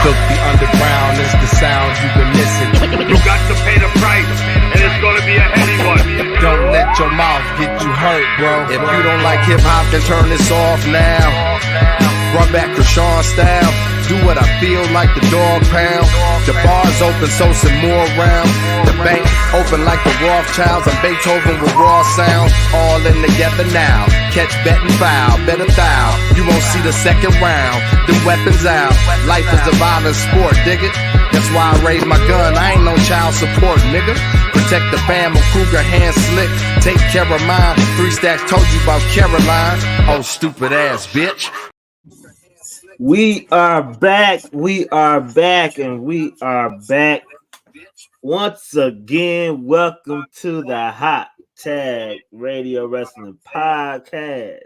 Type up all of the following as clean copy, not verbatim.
Filthy underground is the sound you've been missing. You got to pay the price, and it's gonna be a heavy one. Don't let your mouth get you hurt, bro. If you don't like hip hop, then turn this off now. Run back Krishan style. Do what I feel like the dog pound. The bar's open, so some more rounds. The bank open like the Rothschilds and Beethoven with raw sounds. All in together now. Catch, bet, and foul. Better thou. You won't see the second round. Them weapons out. Life is a violent sport, dig it? That's why I raise my gun. I ain't no child support, nigga. Protect the fam, a Kruger hand slick. Take care of mine. 3 stacks told you about Caroline. Oh, stupid ass bitch. We are back, and we are back once again. Welcome to the Hot Tag Radio Wrestling Podcast.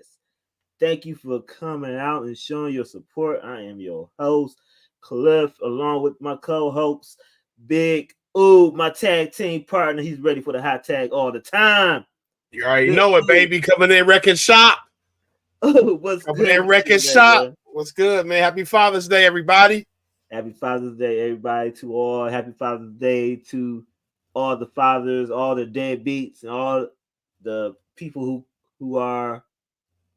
Thank you for coming out and showing your support. I am your host, Cliff, along with my co-host, Big Ooh, my tag team partner. He's ready for the hot tag all the time. You already know it, baby. Coming in wrecking shop. What's Coming in wrecking shop. Man? What's good, man? Happy Father's Day, everybody. Happy Father's Day, everybody, to all. Happy Father's Day to all the fathers, all the deadbeats, and all the people who are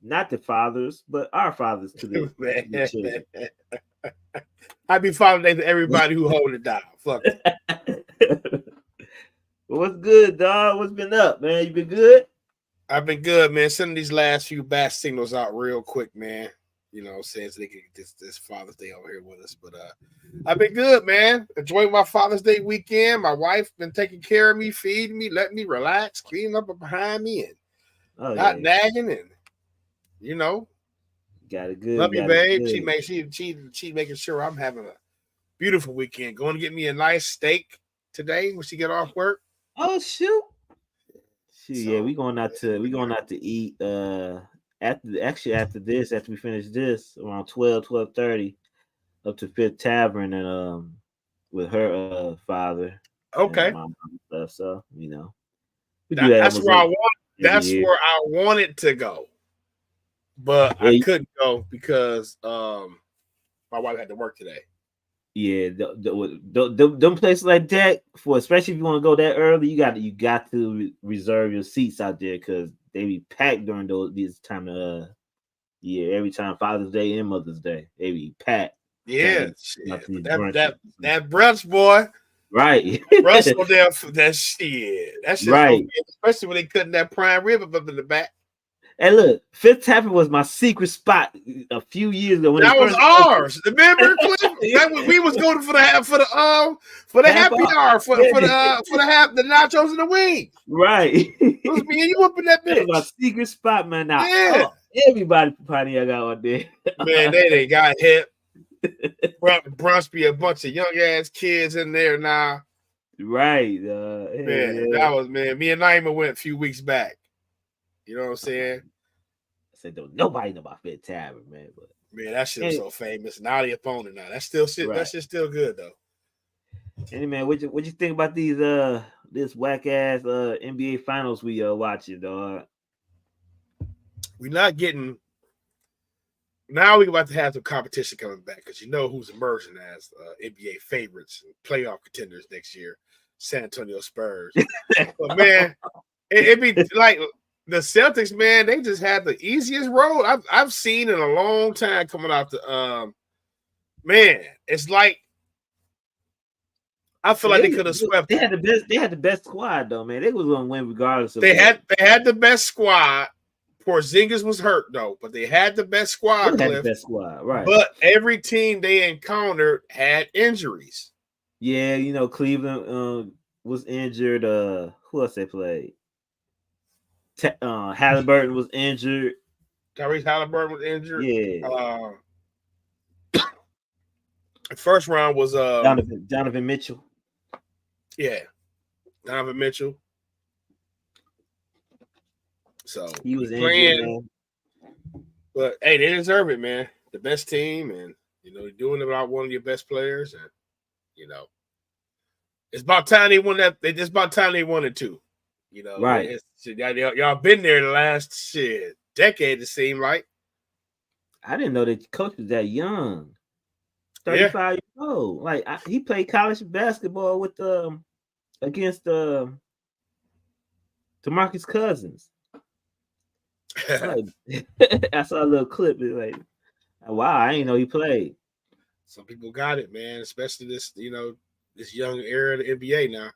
not the fathers, but our fathers to the children. Happy Father's Day to everybody who hold it down. Fuck it. What's good, dog? What's been up, man? You been good? I've been good, man. Sending these last few bat signals out real quick, man. You know, saying so they can get this Father's Day over here with us. But I've been good, man. Enjoying my Father's Day weekend. My wife been taking care of me, feeding me, letting me relax, cleaning up behind me, and not nagging, and you know, got it good. Love you, babe. She making sure I'm having a beautiful weekend. Going to get me a nice steak today when she get off work. Oh shoot! Yeah, we going out to eat. After this, after we finish this, around 12:30, up to Fifth Tavern and with her father. Okay. And mom and stuff. So you know, that's where I want. That's where I wanted to go, but I couldn't go because my wife had to work today. Yeah, them places like that, for especially if you want to go that early, you got to reserve your seats out there because they be packed during this time of every time Father's Day and Mother's Day, they be packed. Yeah, that brunch, boy, right? Brunch on there for that shit. That shit, right? Okay, especially when they cutting that prime rib up in the back. And look, Fifth Tavern was my secret spot a few years ago. That was ours. Remember, we was going for the happy hour for the nachos and the wings. Right. It was me and you up in that bitch. That was my secret spot, man. Now, everybody from Pontiac out there. Man, they got hip. Brunch be a bunch of young ass kids in there now. Right. That was me and Naima went a few weeks back. You know what I'm saying? I said, nobody know about Fifth Tavern, man. But man, that shit was so famous. Now the opponent now. That's still shit. Right. That shit's still good though. Hey man, what you think about these this whack ass NBA finals we watching, dog? We're not getting. Now we're about to have some competition coming back because you know who's emerging as NBA favorites, playoff contenders next year, San Antonio Spurs. But man, it be like. The Celtics, man, they just had the easiest road I've seen in a long time coming out the man. It's like I feel like they could have swept. They had the best squad though, man. They was gonna win regardless of they had the best squad. Porzingis was hurt though, but they had the best squad. They had the best squad, right? But every team they encountered had injuries. Yeah, you know, Cleveland was injured. Who else they played? Halliburton was injured. Tyrese Halliburton was injured. Yeah. The first round was Donovan Mitchell. Yeah, Donovan Mitchell. So he was playing, injured, man. But hey, they deserve it, man. The best team, and you know, doing it without one of your best players, and you know, it's about time they won that. It's about time they won it too. You know, right? Y'all been there the last decade. It seemed like. I didn't know that coach was that young. 35 years old. Like he played college basketball with against DeMarcus Cousins. Like, I saw a little clip. It's like, wow, I didn't know he played. Some people got it, man. Especially this, this young era of the NBA now.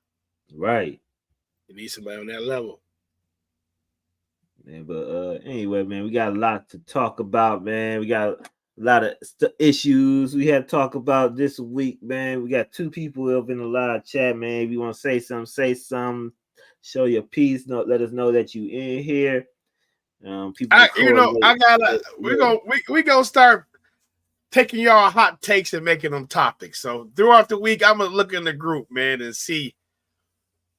Right. You need somebody on that level. Man, but anyway, man, we got a lot to talk about, man. We got a lot of issues we had to talk about this week, man. We got 2 people up in the live chat, man. If you want to say something, say something. Show your piece. Let us know that you in here. People, we gonna start taking y'all hot takes and making them topics. So throughout the week, I'm gonna look in the group, man, and see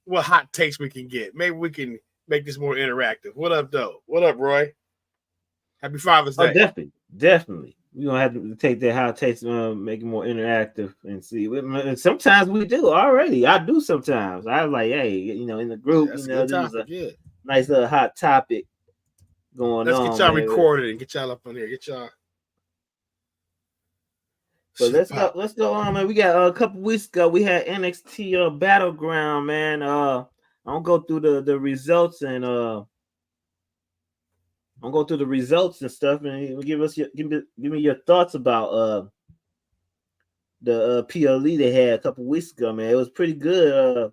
what hot takes we can get. Maybe we can make this more interactive. What up, though? What up, Roy? Happy Father's Day. Oh, definitely. We're gonna have to take that hot takes, make it more interactive and see. Sometimes we do already. I do sometimes. I was like, hey, in the group, this is a nice little hot topic going on. Let's get y'all recorded and get y'all up on here. Get y'all. But let's go on, man. We got a couple weeks ago. We had NXT Battleground, man. I'm gonna go through the results and stuff, and give me your thoughts about the PLE they had a couple weeks ago, man. It was pretty good.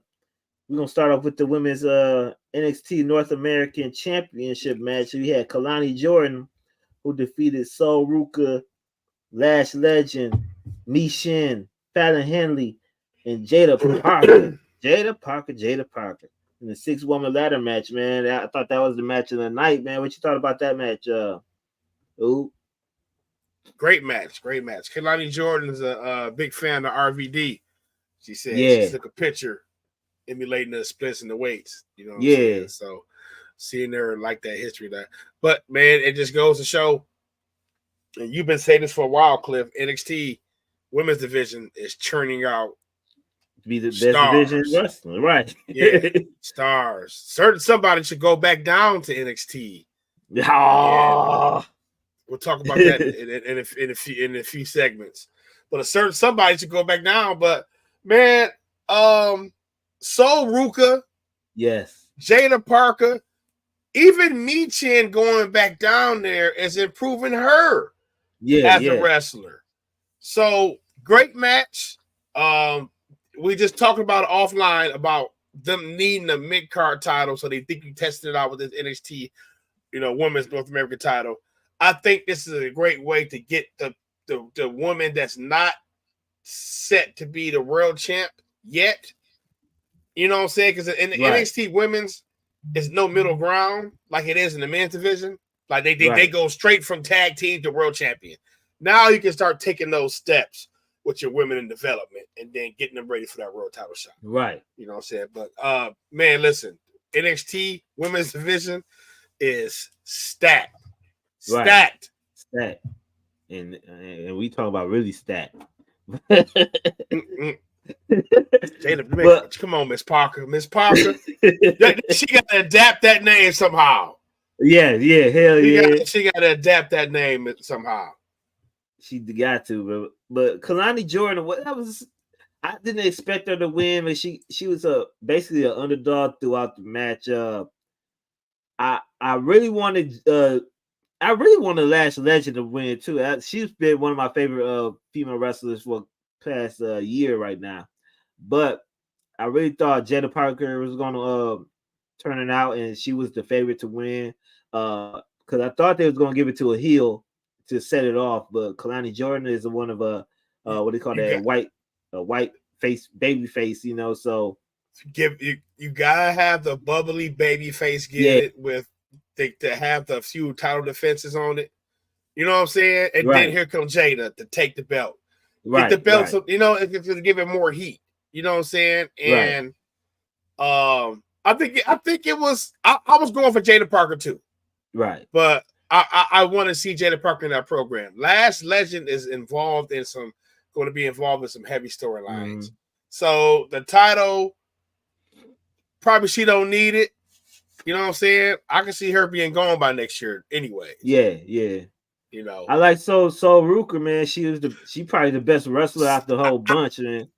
We're gonna start off with the women's NXT North American Championship match. We had Kalani Jordan, who defeated Sol Ruka, Lash Legend, Mishin, Fallon Henley, and Jada Parker. Jada Parker. In the 6-woman ladder match, man. I thought that was the match of the night, man. What you thought about that match? Great match. Kalani Jordan's a big fan of RVD. She said she took a picture emulating the splits and the weights. You know what I'm saying? So seeing her like that history there. But man, it just goes to show, and you've been saying this for a while, Cliff, NXT women's division is churning out to be the best division in wrestling, right? Yeah, stars. Somebody should go back down to NXT. Oh. We'll talk about that in a few segments. But somebody should go back down. But man, Sol Ruka, yes, Jada Parker, even Michin going back down there is improving her as a wrestler. So great match. We just talked about offline about them needing a mid-card title, so they think you tested it out with this NXT, women's North American title. I think this is a great way to get the woman that's not set to be the world champ yet. You know what I'm saying? Because in the NXT women's, is no middle ground like it is in the men's division. Like they go straight from tag team to world champion. Now you can start taking those steps with your women in development and then getting them ready for that world title shot. Right. You know what I'm saying? But man, listen, NXT women's division is stacked. Stacked. And we talk about really stacked. Jada, come on, Miss Parker. She got to adapt that name somehow. Yeah, hell yeah. She got to adapt that name somehow. She got to, but Kalani Jordan, I didn't expect her to win, but she was basically an underdog throughout the match. I really wanted Lash Legend to win too. She's been one of my favorite female wrestlers for the past year right now. But I really thought Jada Parker was going to turn it out, and she was the favorite to win. Because I thought they was going to give it to a heel to set it off, but Kalani Jordan is one of what do you call that? White face, baby face, So you gotta have the bubbly baby face it with to have the few title defenses on it. You know what I'm saying? And then here comes Jada to take the belt. Get the belt, to give it more heat. You know what I'm saying? And I think it was. I was going for Jada Parker too. Right. But I want to see Jada Parker in that program. Lash Legend is going to be involved in some heavy storylines. So the title, probably she don't need it. You know what I'm saying? I can see her being gone by next year anyway. Yeah. You know, I like Soul Ruka, man. She probably the best wrestler out the whole bunch, man.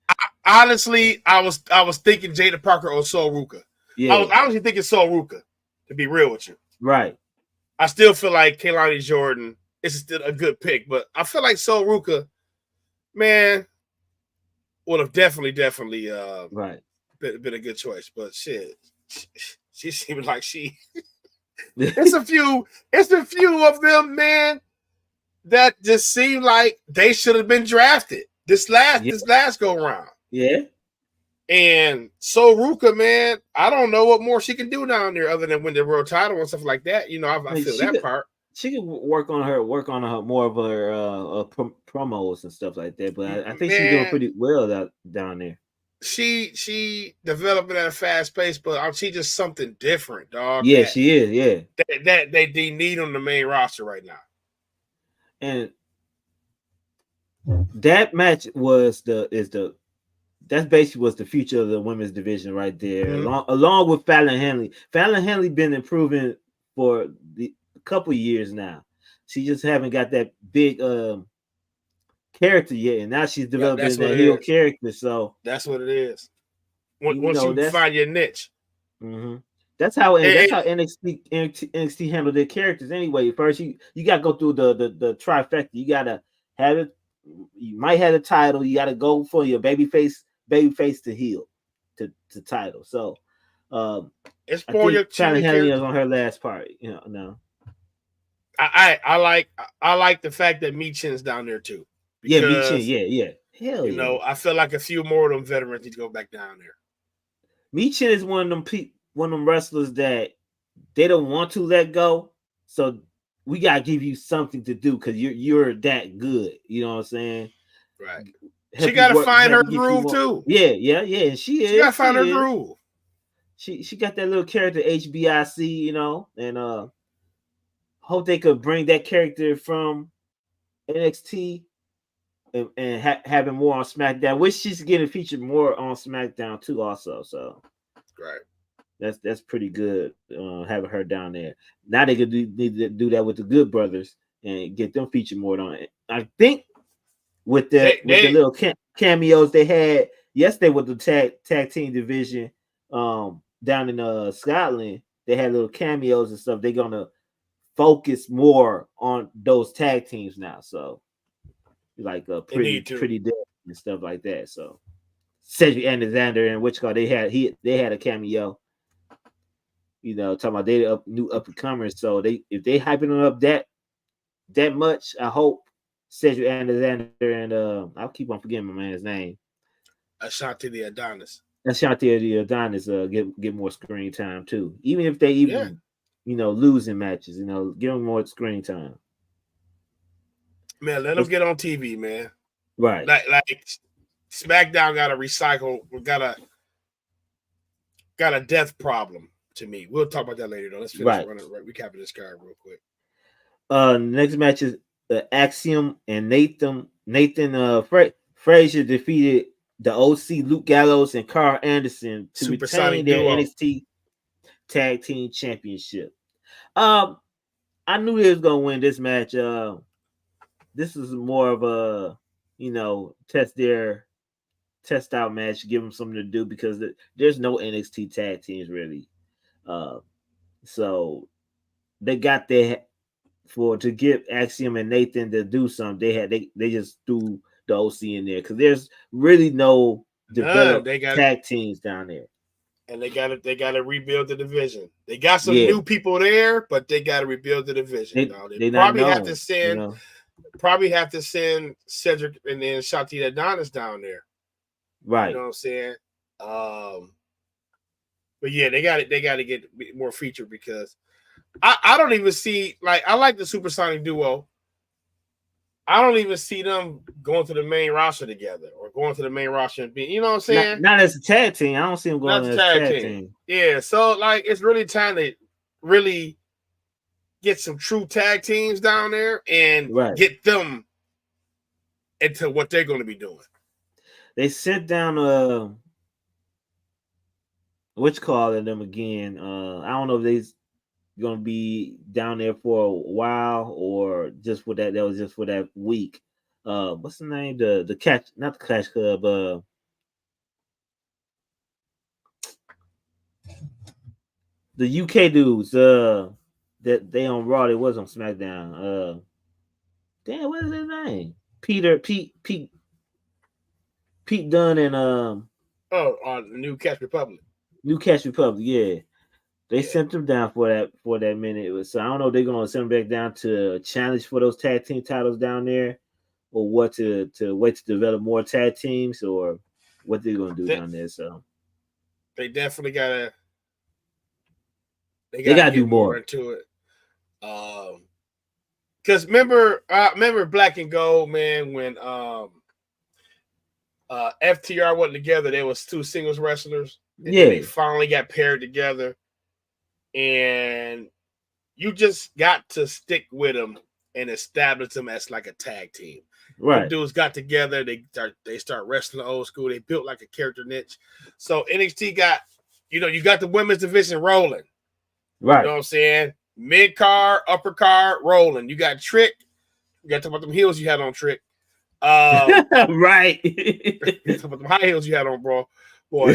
honestly, I was thinking Jada Parker or Sol Ruka. Yeah. I was honestly thinking Sol Ruka, to be real with you. Right. I still feel like Kehlani Jordan is still a good pick, but I feel like Sol Ruka, man, would have definitely right been a good choice. But shit, she seemed like she. It's a few of them, man, that just seem like they should have been drafted this last go round. Yeah. And so Ruka, man, I don't know what more she can do down there other than win the world title and stuff like that. You know, I feel that part. She can work on her more of her promos and stuff like that. But I think she's doing pretty well down there. She developing at a fast pace, but she just something different, dog. Yeah, she is. Yeah, that they need on the main roster right now. And that match was the future of the women's division right there, along with Fallon Henley. Fallon Henley been improving for a couple years now. She just haven't got that big character yet, and now she's developing that heel character. So that's what it is. Once you find your niche, that's how NXT handle their characters anyway. First, you got to go through the trifecta. You got to have it. You might have a title. You got to go for your babyface to heel to title. So it's for your Fallon Henley is on her last part. You know, no. I like the fact that Michin's down there too. Yeah, Michin. Yeah. Hell you know, I feel like a few more of them veterans need to go back down there. Michin is one of them wrestlers that they don't want to let go. So we gotta give you something to do because you're that good. You know what I'm saying? Right. She gotta find her groove too. Yeah. And she gotta find her groove. She got that little character HBIC, you know, and hope they could bring that character from NXT and have him more on SmackDown. Wish she's getting featured more on SmackDown too, also. So right. That's pretty good having her down there. Now they could need to do that with the Good Brothers and get them featured more on it. I think with the little cameos they had yesterday with the tag team division down in Scotland, they had little cameos and stuff. They're gonna focus more on those tag teams now. So like pretty dead and stuff like that. So Cedric Alexander and they had a cameo. You know, talking about they new up and comers. So if they hyping them up that much, I hope Cedric Alexander and I'll keep on forgetting my man's name. Ashanti the Adonis get more screen time too. Even if they losing matches, give them more screen time. Man, let them get on TV, man. Right. Like SmackDown got a recycle, got a death problem to me. We'll talk about that later though. Let's finish recapping this card real quick. Next match is Axiom and Nathan Frazier defeated the OC Luke Gallows and Carl Anderson to retain their NXT Tag Team Championship. I knew they was gonna win this match. This is more of a test out match, give them something to do because there's no NXT tag teams really. So they got to give Axiom and Nathan to do something. They just threw the OC in there because there's really no developed tag teams down there. And they got to rebuild the division. They got some new people there, but they got to rebuild the division. They probably have to send Cedric and then Shanti Adonis down there. Right. You know what I'm saying? But yeah, they got to get more featured because I don't even see, like, I like the Supersonic duo. I don't even see them going to the main roster together or going to the main roster and being, you know what I'm saying? Not as a tag team. I don't see them going as a tag team. Yeah, so like it's really time to really get some true tag teams down there and get them into what they're going to be doing. They sent down which call them again? I don't know if gonna be down there for a while, or just for that? That was just for that week. What's the name? The catch, not the Clash Club. The UK dudes. That they on Raw. They was on SmackDown. Damn, what is his name? Pete Dunne and the New Catch Republic. New Catch Republic. Yeah, they Yeah. sent them down for that minute. So I don't know if they're gonna send them back down to challenge for those tag team titles down there, or what to wait to develop more tag teams, or what they're gonna do down there. So they definitely gotta gotta do more into it. Because remember Black and Gold, man, when FTR wasn't together, there was two singles wrestlers. And then they finally got paired together. And you just got to stick with them and establish them as like a tag team. Right. Them dudes got together, they start wrestling old school, they built like a character niche. So NXT got, you got the women's division rolling. Right. You know what I'm saying? Mid card, upper card, rolling. You got Trick. You got to talk about them heels you had on Trick. Right. Talk about them high heels you had on, bro. Boy.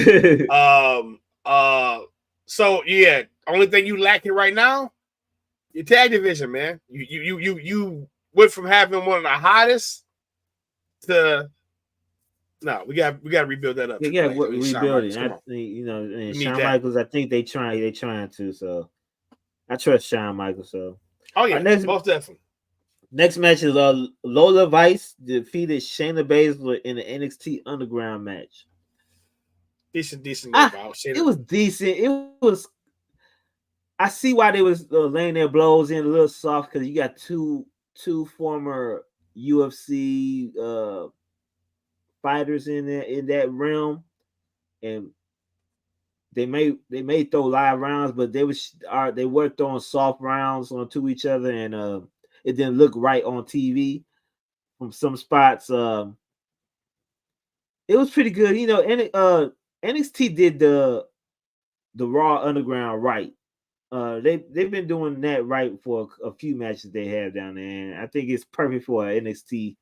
So yeah, only thing you lacking right now, your tag division, man. You went from having one of the hottest to we got to rebuild that up. Yeah, rebuild it. And Shawn Michaels, I think they trying to. So I trust Shawn Michaels. So most definitely. Next match is Lola Vice defeated Shayna Baszler in the NXT Underground match. Decent. It was decent. It was. I see why they was laying their blows in a little soft, because you got two former UFC fighters in there in that realm, and they may throw live rounds, but they were throwing soft rounds onto each other, and it didn't look right on TV from some spots. It was pretty good, and NXT did the Raw Underground right. They've been doing that right for a few matches they have down there, and I think it's perfect for an NXT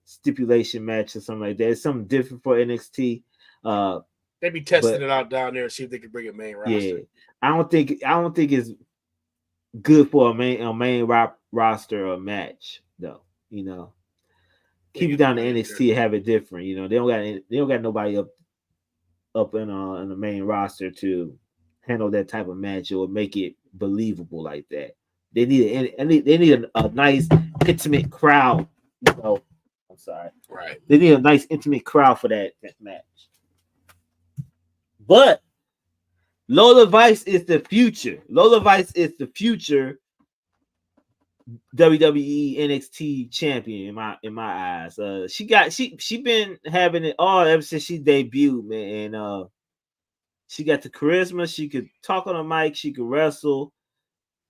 stipulation match or something like that. It's something different for NXT. They be testing it out down there and see if they can bring a main roster. Yeah, I don't think it's good for a main roster match though. Keep it down to NXT and have it different. They don't got nobody up in the main roster to handle that type of match or make it believable like that. They need a nice intimate crowd. I'm sorry. Right. They need a nice intimate crowd for that match. But Lola Vice is the future. Lola Vice is the future WWE NXT champion in my eyes. She been having it all ever since she debuted, man. And she got the charisma. She could talk on the mic. She could wrestle.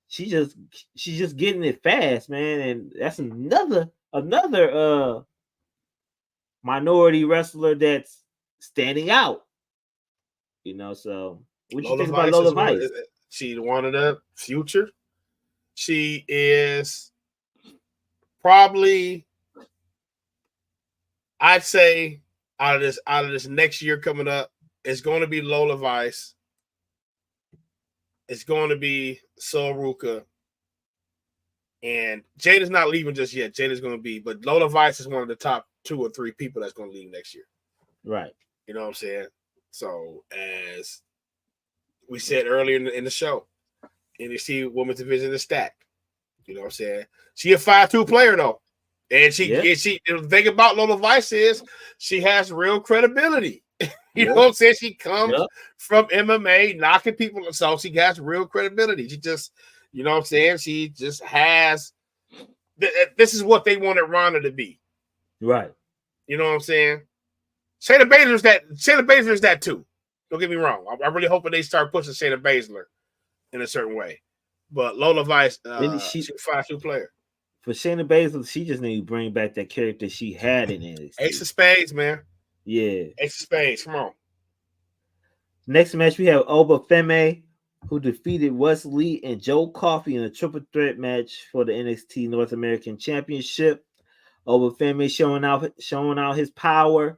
She's just getting it fast, man. And that's another minority wrestler that's standing out. So what you think about Lola Vice? She's one of the future. She is probably, I'd say, out of this next year coming up, it's going to be Lola Vice. It's going to be Sol Ruka. And Jada's not leaving just yet. Jada's going to be, but Lola Vice is one of the top 2 or 3 people that's going to leave next year. Right. You know what I'm saying? So, as we said earlier in the show, NXT Women's Division is stacked. You know what I'm saying? She a 5'2" player, though. And the thing about Lola Vice is she has real credibility. You know what I'm saying? She comes from MMA, knocking people. So she has real credibility. She just, you know what I'm saying? She just has. This is what they wanted Ronda to be. Right. You know what I'm saying? Shayna Baszler is that too. Don't get me wrong. I'm really hoping they start pushing Shayna Baszler in a certain way. But Lola Vice, she's a 5'2" player. For Shayna Baszler, she just need to bring back that character she had in NXT. Ace of Spades, man. Yeah. Ace of Spades, come on. Next match, we have Oba Femi who defeated Wesley and Joe Coffey in a triple threat match for the NXT North American Championship. Over Femi showing out his power.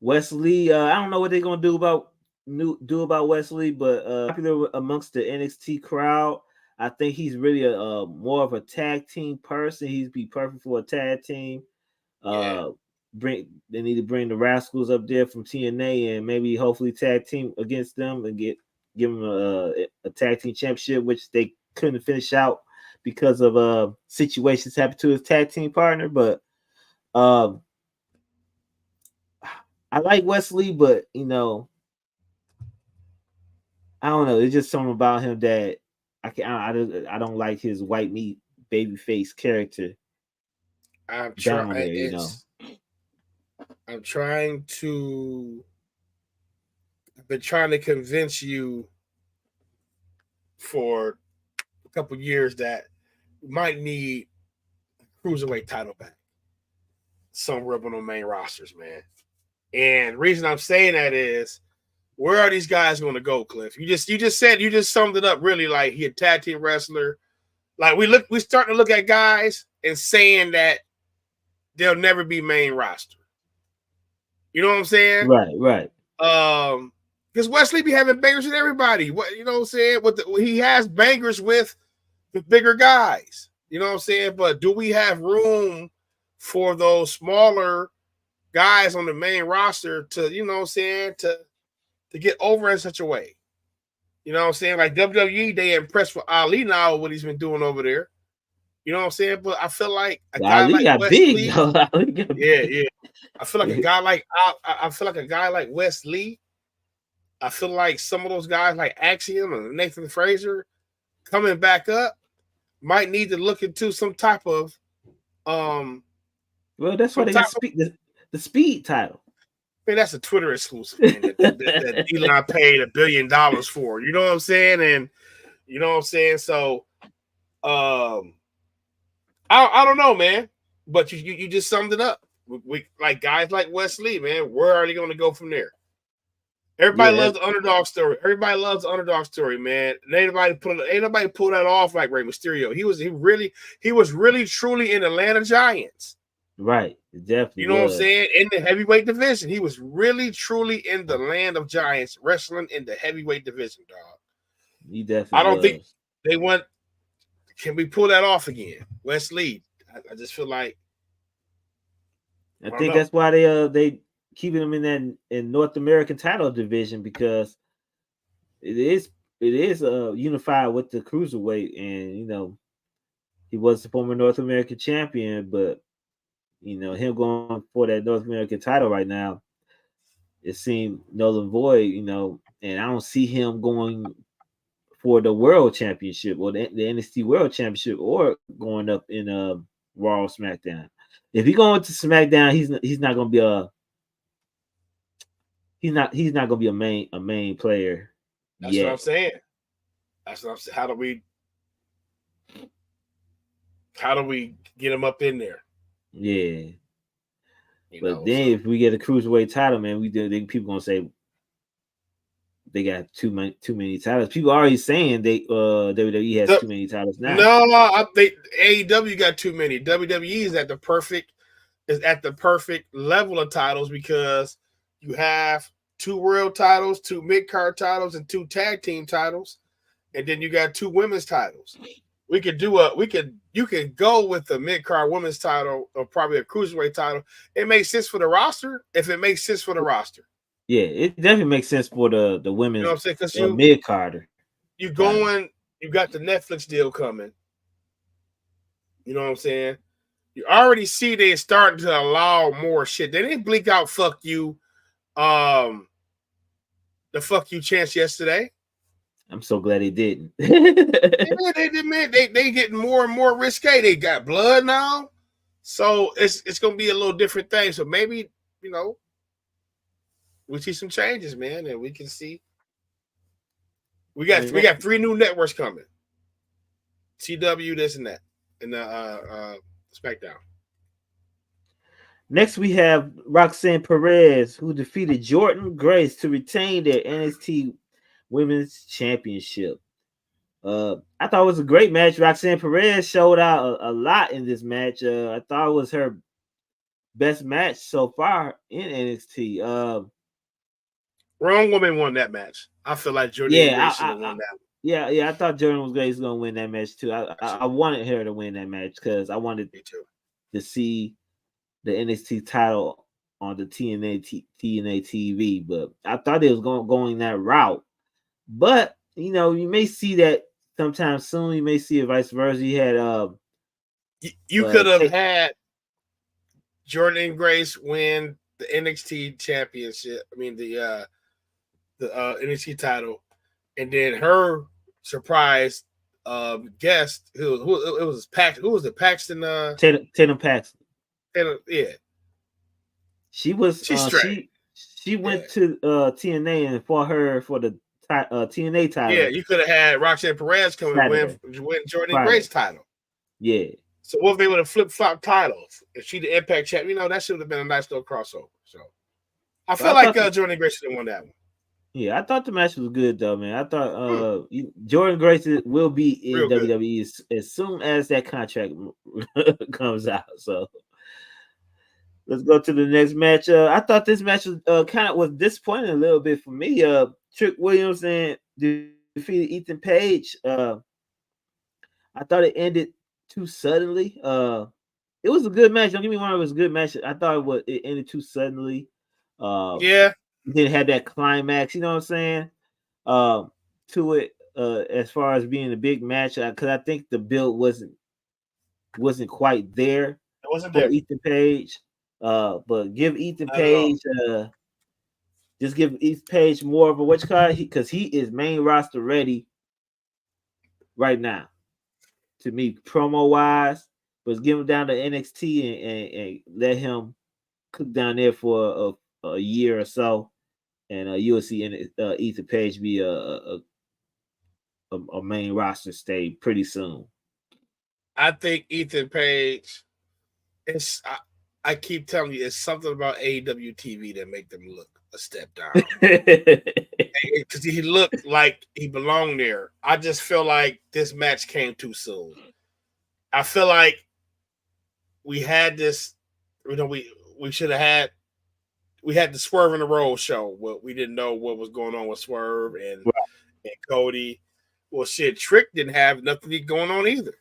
Wesley, I don't know what they're gonna do about Wesley, but popular amongst the NXT crowd. I think he's really a more of a tag team person. He'd be perfect for a tag team. They need to bring the Rascals up there from TNA and maybe hopefully tag team against them and give them a tag team championship, which they couldn't finish out because of situations happened to his tag team partner. But I like Wesley, but I don't know. It's just something about him that I don't like his white meat babyface character. I'm down there, I'm trying to. I've been trying to convince you for a couple years that we might need a cruiserweight title back somewhere up on the main rosters, man. And the reason I'm saying that is, where are these guys going to go, Cliff? You just summed it up really. Like, he a tag team wrestler. Like, we starting to look at guys and saying that they'll never be main roster. You know what I'm saying? Right. Because Wesley be having bangers with everybody. What, you know what I'm saying? He has bangers with the bigger guys. You know what I'm saying? But do we have room for those smaller guys on the main roster to, you know what I'm saying, to get over in such a way? You know what I'm saying? Like WWE, they impressed with Ali now, what he's been doing over there. You know what I'm saying? But I feel like a guy Ali like got Wesley, big, though. Ali got big. Yeah. I feel like a guy like Wesley. I feel like some of those guys like Axiom and Nathan Fraser coming back up might need to look into some type of well, that's why they got the speed title. Man, that's a Twitter exclusive, man, that Elon paid $1 billion for. You know what I'm saying? And you know what I'm saying? So I don't know, man. But you just summed it up. We like guys like Wesley, man. Where are they going to go from there? Everybody loves the underdog story. Everybody loves the underdog story, man. Ain't nobody pull that off like Rey Mysterio. He was really truly in Atlanta Giants. Right, definitely. You know what I'm saying? In the heavyweight division, he was really truly in the land of giants, wrestling in the heavyweight division, dog. He definitely. I don't think they want. Can we pull that off again, Wesley? I just feel like. I think that's why they keeping him in North American title division, because it is unified with the cruiserweight, and he was the former North American champion, but him going for that North American title right now, it seemed null and void, and I don't see him going for the World Championship or the NXT World Championship or going up in Raw or SmackDown. If he going to SmackDown, he's not going to be he's not going to be a main player. That's what I'm saying. That's what I'm saying. How do we get him up in there? Yeah. Then if we get a cruiserweight title, man, people gonna say they got too many titles. People are already saying WWE has too many titles now. No, I think AEW got too many. WWE is at the perfect level of titles, because you have 2 world titles, 2 mid-card titles, and 2 tag team titles, and then you got 2 women's titles. You could go with the mid-card women's title or probably a cruiserweight title. It makes sense for the roster if it makes sense for the roster. Yeah, it definitely makes sense for the women's, you know what I'm saying? Because mid-carder. You got the Netflix deal coming. You know what I'm saying? You already see they're starting to allow more shit. They didn't bleak out fuck you, the fuck you chance yesterday. I'm so glad they didn't. They getting more and more risque. They got blood now, so it's gonna be a little different thing. So maybe we see some changes, man, and we can see. We got 3 new networks coming. CW, this and that, and SmackDown. Next, we have Roxanne Perez, who defeated Jordan Grace to retain their NXT Women's Championship. I thought it was a great match. Roxanne Perez showed out a lot in this match. I thought it was her best match so far in NXT. Wrong woman won that match. I feel like Jordan Grace should have won that one. Yeah, I thought Jordan Grace was gonna win that match too. I wanted her to win that match because I wanted to see the NXT title on the TNA TV, but I thought it was going that route. But you know, you may see that sometime soon. You may see it vice versa. You had you could have had Jordan Grace win the NXT championship. I mean the NXT title, and then her surprise guest who was Paxton? Tatum Paxton. Yeah, she was. She went to TNA and fought her for the TNA title. Yeah, you could have had Roxanne Perez come and win Jordan Grace title. Yeah. So what if they would have flip flop titles? If she the Impact champ, that should have been a nice little crossover. So I feel like Jordan Grace should have won that one. Yeah, I thought the match was good though, man. I thought Jordan Grace will be in WWE as soon as that contract comes out. So let's go to the next match. I thought this match was kind of was disappointing a little bit for me. Trick Williams and defeated Ethan Page. I thought it ended too suddenly. It was a good match. Don't get me wrong, it was a good match. I thought it ended too suddenly. Yeah. Didn't have that climax, you know what I'm saying? To it, as far as being a big match, because I think the build wasn't quite there. It wasn't for there. Ethan Page. But give Ethan Page, just give Ethan Page more of a watch card because he is main roster ready right now. To me, promo wise, but give him down to NXT and let him cook down there for a year or so. And you'll see Ethan Page be a main roster stay pretty soon. I think Ethan Page is. I keep telling you, it's something about AEW TV that make them look a step down. Because he looked like he belonged there. I just feel like this match came too soon. I feel like we had this. We should have had. We had the Swerve in the Roll show. Well, we didn't know what was going on with Swerve and Cody. Well, shit, Trick didn't have nothing going on either.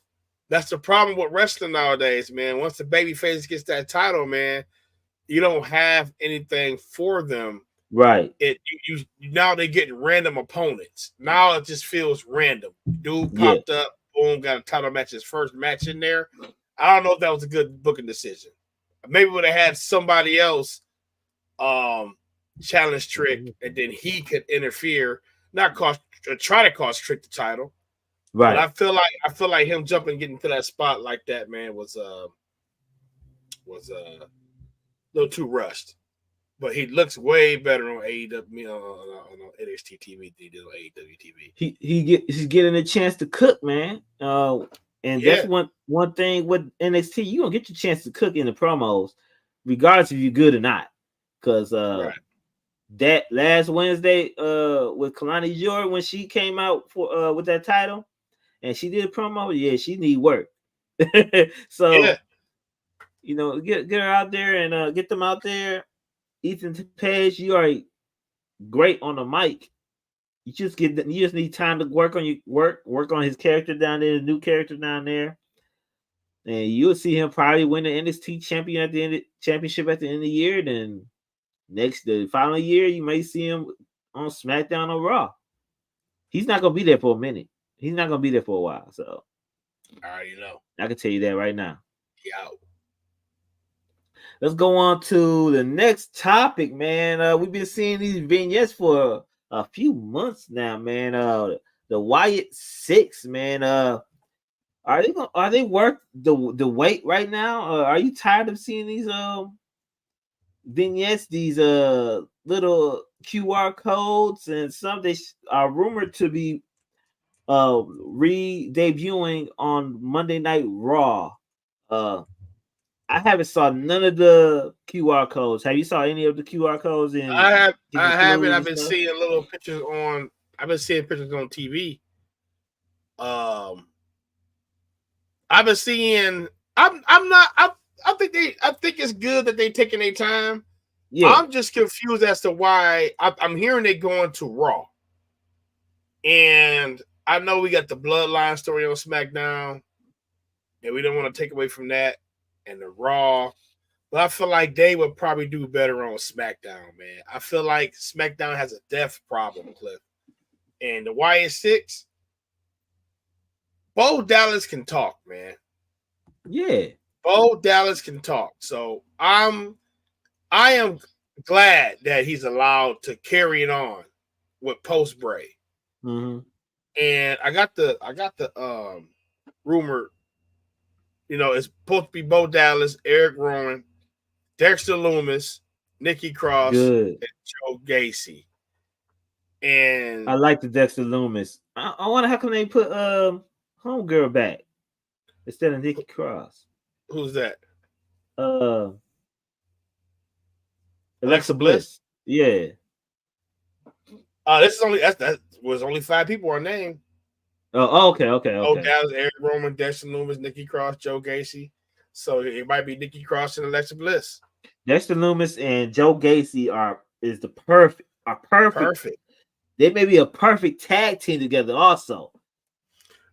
That's the problem with wrestling nowadays, man. Once the babyface gets that title, man, you don't have anything for them. Right. Now they get random opponents. Now it just feels random. Dude popped up, boom, got a title match, his first match in there. I don't know if that was a good booking decision. Maybe would have had somebody else challenge Trick, and then he could interfere, try to cost Trick the title. Right. But I feel like him jumping, getting to that spot like that, man, was a little too rushed. But he looks way better on AEW, on NXT TV than he did on AEW TV. He's getting a chance to cook, man. And that's one thing with NXT, you gonna get your chance to cook in the promos, regardless if you're good or not. Because that last Wednesday with Kalani Jordan, when she came out for with that title and she did a promo, she need work. So get her out there and get them out there. Ethan Page, you are great on the mic. You just need time to work on work on his character down there, the new character down there, and you'll see him probably win the NXT championship at the end of the year. Then the following year, you may see him on SmackDown or Raw. He's not gonna be there for a minute. He's not gonna be there for a while. So I already know. I can tell you that right now. Yeah. Let's go on to the next topic, man. We've been seeing these vignettes for a few months now, man. The Wyatt Six, man. Are they worth the wait right now? Are you tired of seeing these vignettes, these little QR codes, and some they are rumored to be re-debuting on Monday Night Raw? I haven't saw none of the QR codes. Have you saw any of the QR codes? I haven't. I've been seeing little pictures on I've been seeing pictures on TV. I've been seeing. I think it's good that they taking their time. Yeah. I'm just confused as to why I'm hearing they going to Raw. And I know we got the Bloodline story on SmackDown, and we don't want to take away from that and the Raw. But I feel like they would probably do better on SmackDown, man. I feel like SmackDown has a depth problem, Cliff. And the YS6, Bo Dallas can talk, man. Yeah. Bo Dallas can talk. So I am glad that he's allowed to carry it on with post Bray. Mm-hmm. And I got the rumor, it's supposed to be Bo Dallas, Eric Rowan, Dexter Lumis, Nikki Cross, and Joe Gacy. And I like the Dexter Lumis. I wonder how come they put Homegirl back instead of Nikki Cross. Who's that? Alexa Bliss. Yeah. This is that was only 5 people are named. Oh, okay. Oh, that was Eric Roman, Dexter Lumis, Nikki Cross, Joe Gacy. So it might be Nikki Cross and Alexa Bliss. Dexter Lumis and Joe Gacy are perfect. They may be a perfect tag team together. Also,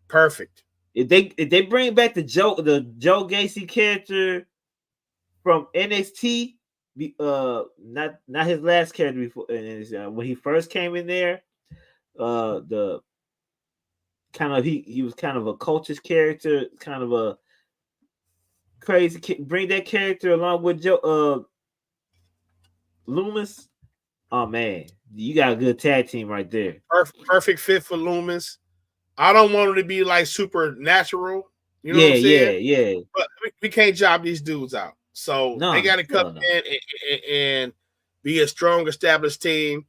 perfect. If they bring back the Joe Gacy character from NXT, not his last character before when he first came in there, the kind of he was kind of a cultist character, kind of a crazy. Bring that character along with Joe Lumis. Oh man, you got a good tag team right there. Perfect fit for Lumis. I don't want him to be like supernatural. You know what I'm saying? Yeah. But we can't job these dudes out. So they got to come in and be a strong, established team.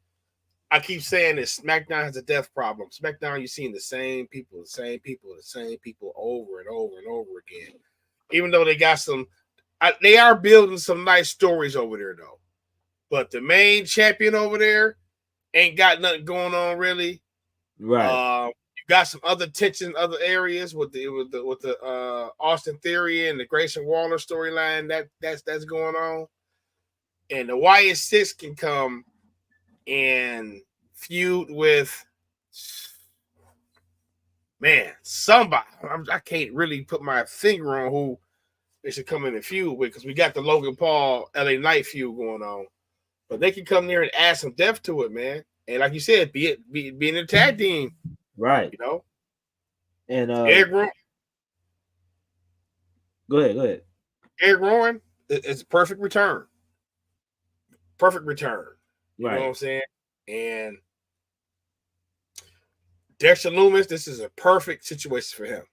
I keep saying this. SmackDown has a depth problem. SmackDown, you're seeing the same people over and over and over again. Even though they got they are building some nice stories over there, though. But the main champion over there ain't got nothing going on, really. Right. You got some other tension, other areas with the Austin Theory and the Grayson Waller storyline that's going on, and the YS6 can come and feud with somebody. I can't really put my finger on who they should come in and feud with because we got the Logan Paul LA Knight feud going on, but they can come there and add some depth to it, man. And like you said, be in a tag team. Right. And Eric Rowan. Go ahead. Eric Rowan is a perfect return. You know what I'm saying? And Dexter Lumis, this is a perfect situation for him.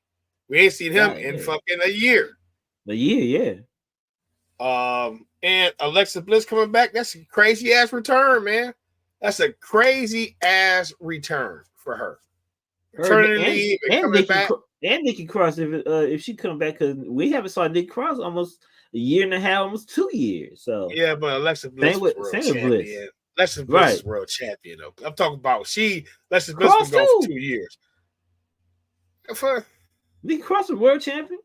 We ain't seen him in fucking a year. Yeah. And Alexa Bliss coming back, that's a crazy ass return, man. That's a crazy ass return for her. And Nikki Cross if she come back, because we haven't saw Nikki Cross almost a year and a half, almost 2 years. So yeah, but Alexa Bliss is world champion. Alexa Bliss is world champion though. I'm talking about Alexa Bliss was gone for 2 years. Nikki Cross was world champion.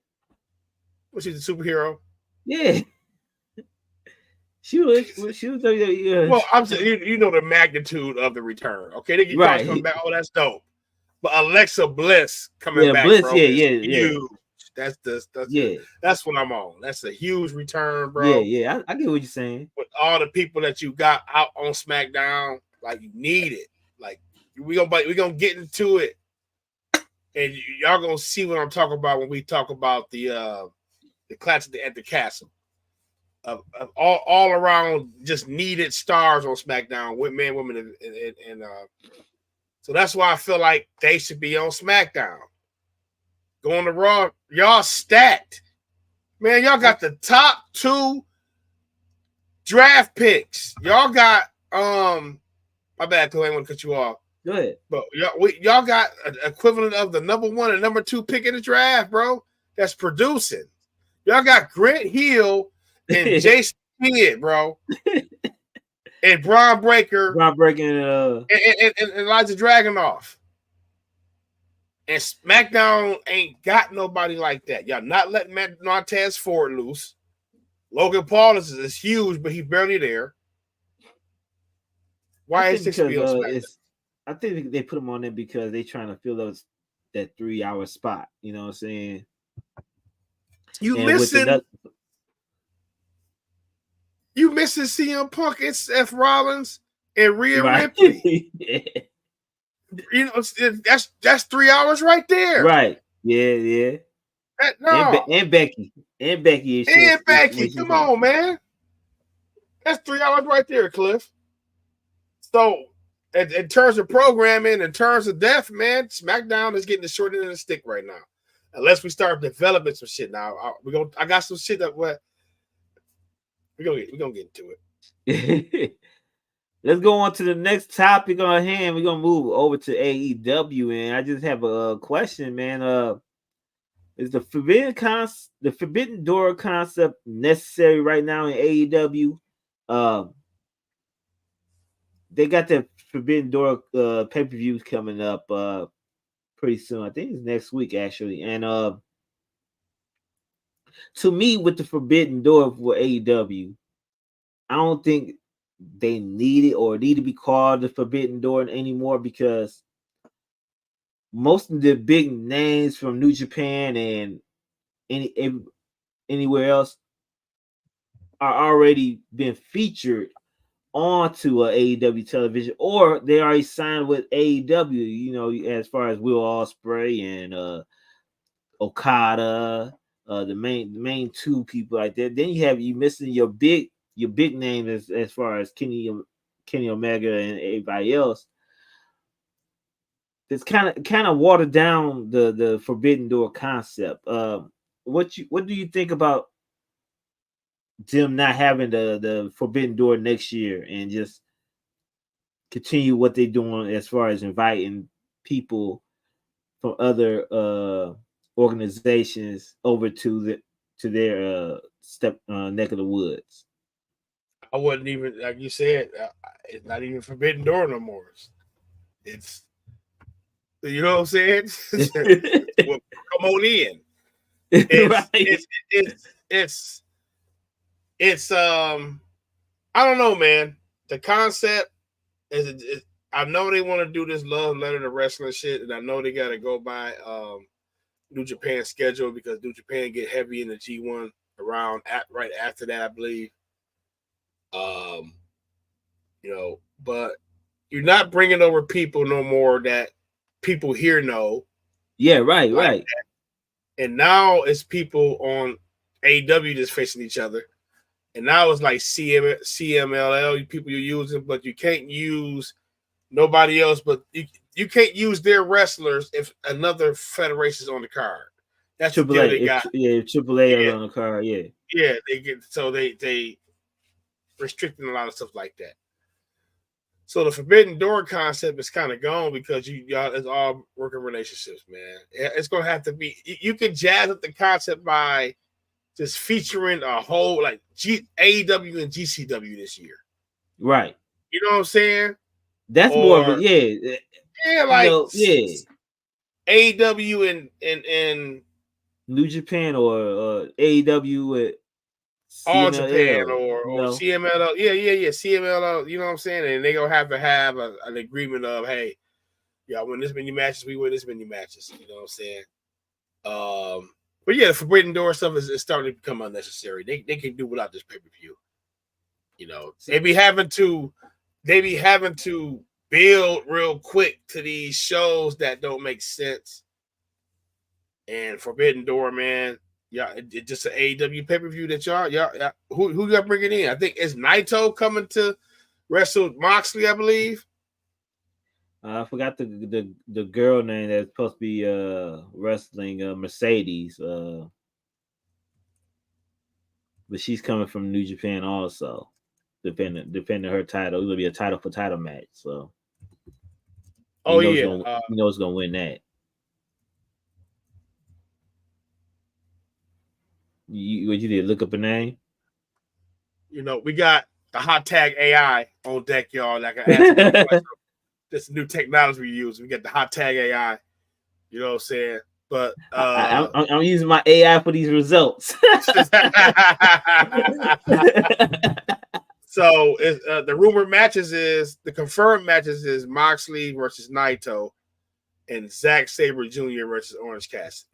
Was she the superhero? Yeah. She was. Well, I'm saying you know the magnitude of the return. Okay, Nikki Cross coming back. Oh, that's dope. But Alexa Bliss coming back, bro. Huge. That's what I'm on. That's a huge return, bro. Yeah. I get what you're saying. With all the people that you got out on SmackDown, like you need it. Like we gonna get into it, and y'all gonna see what I'm talking about when we talk about the clash at the castle. Of all around just needed stars on SmackDown with men, women, and so that's why I feel like they should be on SmackDown. Going to Raw, y'all stacked. Man, y'all got the top 2 draft picks. Y'all got my bad, Cole, I want to cut you off. Go ahead. But y'all got an equivalent of the number 1 and number 2 pick in the draft, bro. That's producing. Y'all got Grant Hill and Jason Kidd, bro. and Braun Breaker, and and Elijah Dragunov. And SmackDown ain't got nobody like that. Y'all not letting Montez Ford loose. Logan Paul is huge, but he's barely there. Why is this be on SmackDown? I think they put him on there because they're trying to fill up that 3-hour spot. You know what I'm saying? You missing CM Punk and Seth Rollins and Rhea Ripley. You know, that's 3 hours right there. Right. Yeah. No. And Becky. And Becky. Come on, man. That's 3 hours right there, Cliff. So, in terms of programming, in terms of depth, man, SmackDown is getting the short end of the stick right now. Unless we start developing some shit now. I got some shit that we're gonna get into it. Let's go on to the next topic on hand. We're gonna move over to AEW, and I just have a question, man. Is the forbidden door concept necessary right now in AEW? They got the forbidden door pay-per-views coming up pretty soon. I think it's next week actually. And to me, with the forbidden door for AEW, I don't think they need it or need to be called the forbidden door anymore, because most of the big names from New Japan and anywhere else are already been featured onto AEW television, or they already signed with AEW. You know, as far as Will Ospreay and Okada, the main two people like that. Then you missing your big name as far as Kenny Omega and everybody else. It's kind of watered down the forbidden door concept. What do you think about them not having the forbidden door next year and just continue what they're doing as far as inviting people from other organizations over to their neck of the woods? I wouldn't even, like you said, it's not even forbidden door no more. It's, you know what I'm saying? Well, come on in. It's I don't know, man. The concept is I know they want to do this love letter to wrestling shit, and I know they got to go by New Japan's schedule, because New Japan get heavy in the G1 around right after that, I believe. You know, but you're not bringing over people no more that people here know. Yeah, right. That. And now it's people on AEW that's facing each other. And now it's like CMLL, people you're using, but you can't use nobody else. But you can't use their wrestlers if another federation's on the card. That's Triple A. They got. Triple A is on the card. Yeah, they restricting a lot of stuff like that. So the forbidden door concept is kind of gone, because y'all it's all working relationships, man. It's gonna have to be. You can jazz up the concept by just featuring a whole like AEW and GCW this year, right? You know what I'm saying? That's more of a like AEW and New Japan or AEW with All Japan or CMLL. Yeah. CMLL, you know what I'm saying? And they're going to have an agreement of, hey, y'all win this many matches, we win this many matches. You know what I'm saying? But yeah, the forbidden door stuff is starting to become unnecessary. They can do without this pay-per-view. You know, they be having to build real quick to these shows that don't make sense. And Forbidden Door, man, yeah, it's just an AEW pay-per-view that y'all who y'all bringing in? I think it's Naito coming to wrestle Moxley, I believe. I forgot the girl name that's supposed to be wrestling Mercedes, but she's coming from New Japan also, defending her title. It'll be a title for title match. So, he knows gonna win that. What you did? Look up a name. You know, we got the hot tag AI on deck, y'all. Like I asked, this new technology we use. We get the hot tag AI. You know what I'm saying? But I'm using my AI for these results. So the rumored matches is the confirmed matches is Moxley versus Naito and Zack Sabre Jr. versus Orange Cassidy.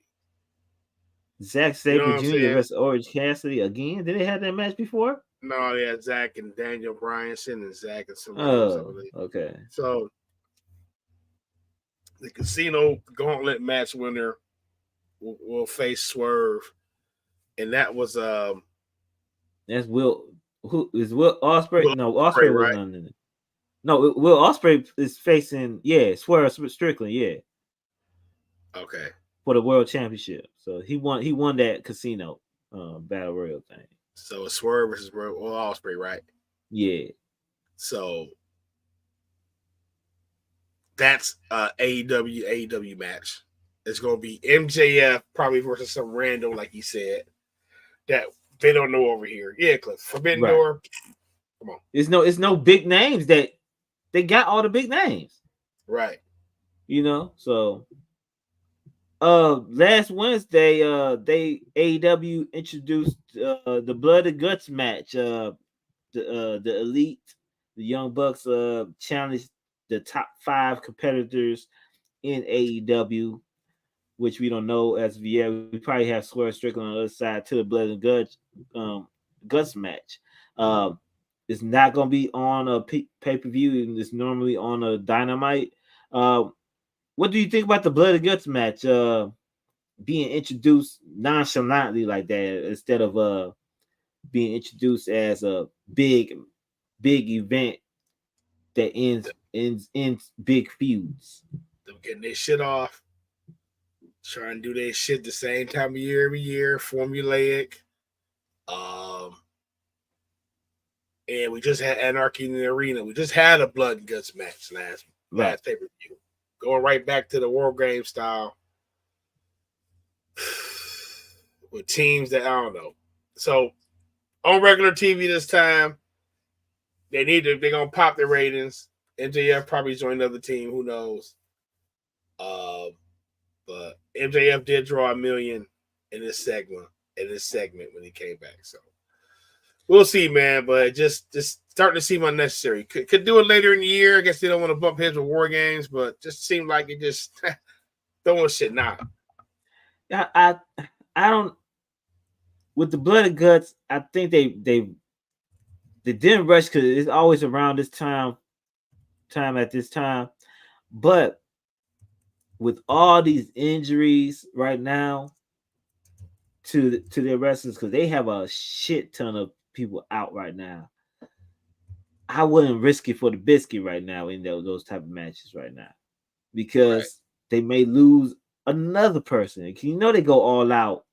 Zack Sabre Jr. versus Orange Cassidy again? Did they have that match before? No, they had Zack and Daniel Bryanson and Zack and somebody else, I believe. Okay. So the Casino Gauntlet match winner will face Swerve, and that was that's Will. Who is Will Ospreay? No, Ospreay right? wasn't on it. No, Will Ospreay is facing Swerve Strickland, Okay. for the world championship. So he won that Casino battle royal thing. So it's Swerve versus Will Ospreay, right? Yeah. So that's AEW match. It's gonna be MJF probably versus some random, like he said, that they don't know over here. Yeah, Cliff. Forbidden Door. Come on. It's no big names that they got all the big names. Right. You know, so last Wednesday, they AEW introduced the Blood and Guts match. The Elite, the Young Bucks challenged the top 5 competitors in AEW, which we don't know as of yet. We probably have Swerve Strickland on the other side to the Blood and Guts match. It's not going to be on a pay-per-view. It's normally on a Dynamite. What do you think about the Blood and Guts match being introduced nonchalantly like that instead of being introduced as a big event that ends big feuds? Them getting their shit off, trying to do their shit the same time of year every year, formulaic. And we just had Anarchy in the Arena. We just had a Blood and Guts match last pay-per-view. Going right back to the War Game style with teams that I don't know. So on regular TV this time, they're gonna pop their ratings. MJF probably joined another team, who knows? But MJF did draw 1 million in this segment when he came back. So we'll see, man. But just starting to seem unnecessary. Could do it later in the year. I guess they don't want to bump heads with War Games, but just seemed like it just throwing shit now. I don't. With the Blood and Guts, I think they didn't rush because it's always around this time at this time. But with all these injuries right now to their wrestlers, because they have a shit ton of people out right now, I wouldn't risk it for the biscuit right now in those type of matches right now, because they may lose another person. You know they go all out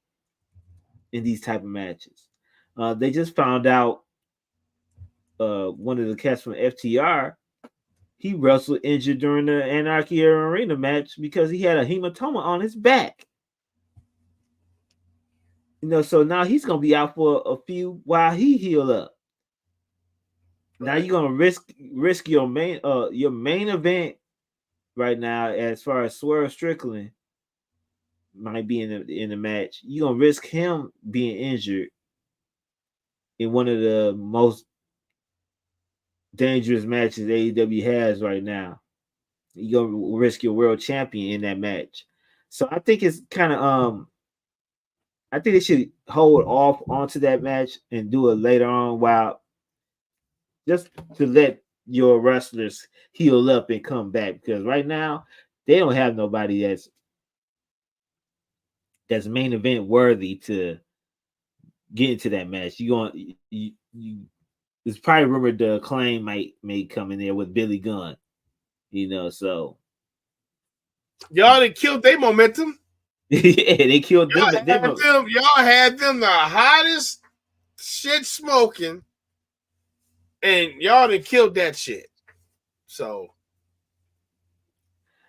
in these type of matches. They just found out one of the cats from FTR, he wrestled injured during the Anarchy Arena match because he had a hematoma on his back. You know, so now he's gonna be out for a few while he heal up. Now you're gonna risk your main event right now as far as Swerve Strickland might be in the match. You're gonna risk him being injured in one of the most dangerous matches AEW has right now. You're gonna risk your world champion in that match. So I think it's kind of I think they should hold off onto that match and do it later on, while just to let your wrestlers heal up and come back, because right now they don't have nobody that's main event worthy to get into that match. It's probably rumored the Acclaim may come in there with Billy Gunn, you know. So y'all done killed their momentum. Yeah, they killed them. Y'all had them the hottest shit smoking, and y'all done killed that shit. So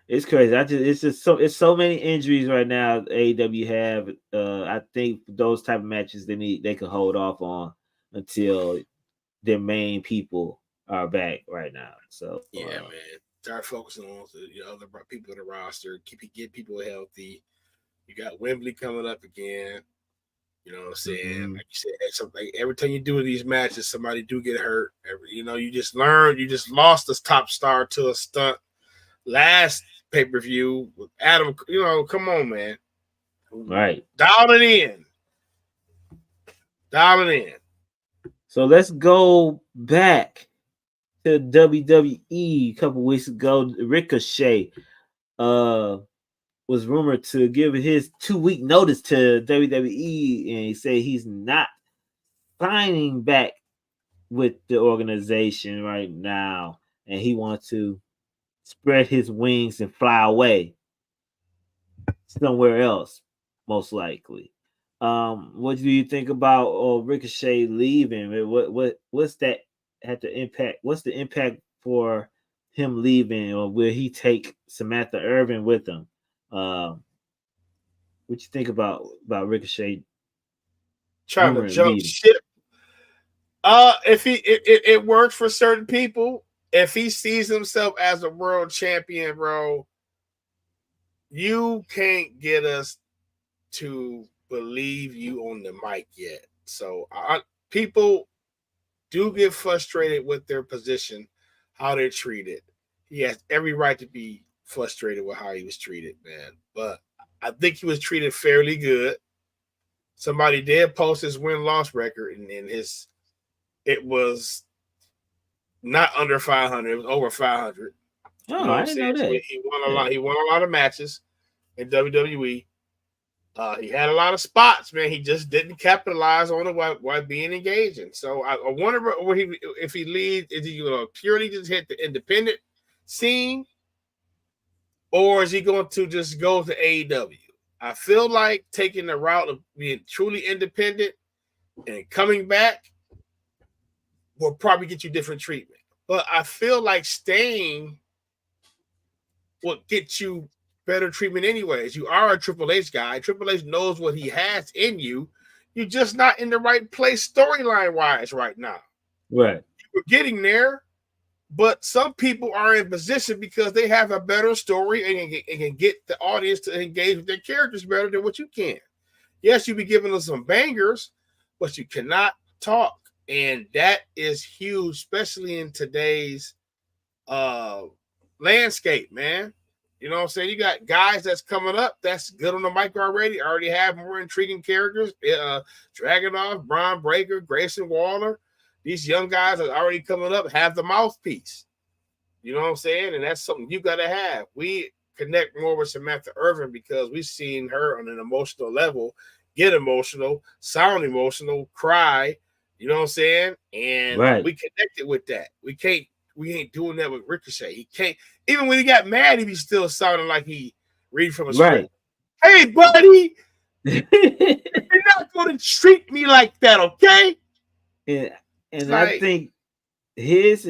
it's crazy. It's so many injuries right now. AEW have. I think those type of matches they could hold off on until their main people are back right now. So Yeah, man. Start focusing on the other people in the roster. Get people healthy. You got Wembley coming up again. You know what I'm saying? Like you said, every time you do these matches, somebody do get hurt. You just learned. You just lost this top star to a stunt last pay-per-view with Adam. Come on, man. right. Dial it in. Dial it in. So let's go back to WWE a couple weeks ago. Ricochet was rumored to give his 2-week notice to WWE, and he said he's not signing back with the organization right now, and he wants to spread his wings and fly away somewhere else, most likely. What do you think about Ricochet leaving? What's that had the impact? What's the impact for him leaving, or will he take Samantha Irvin with him? What you think about Ricochet Trying to jump leaving? ship? If it works for certain people, if he sees himself as a world champion, bro, you can't get us to believe you on the mic yet. So people do get frustrated with their position, how they're treated. He has every right to be frustrated with how he was treated, man. But I think he was treated fairly good. Somebody did post his win-loss record, and it was not under 500. It was over 500. Oh, I didn't know that. So he won a lot. He won a lot of matches in WWE. He had a lot of spots, man. He just didn't capitalize on it while being engaging. So I wonder if he leaves, is he going to purely just hit the independent scene, or is he going to just go to AEW? I feel like taking the route of being truly independent and coming back will probably get you different treatment. But I feel like staying will get you better treatment anyways. You are a Triple H guy. Triple H knows what he has in you. You're just not in the right place storyline-wise right now. Right. You're getting there, but some people are in position because they have a better story and can get the audience to engage with their characters better than what you can. Yes, you be giving us some bangers, but you cannot talk. And that is huge, especially in today's landscape, man. You know what I'm saying? You got guys that's coming up that's good on the mic already have more intriguing characters. Dragunov, Braun Breaker, Grayson Waller. These young guys that are already coming up have the mouthpiece. You know what I'm saying? And that's something you got to have. We connect more with Samantha Irvin because we've seen her on an emotional level get emotional, sound emotional, cry. You know what I'm saying? And we connected with that. We ain't doing that with Ricochet. He can't. Even when he got mad, he was still sounding like he read from a script. Hey, buddy, you're not going to treat me like that, okay? And I think his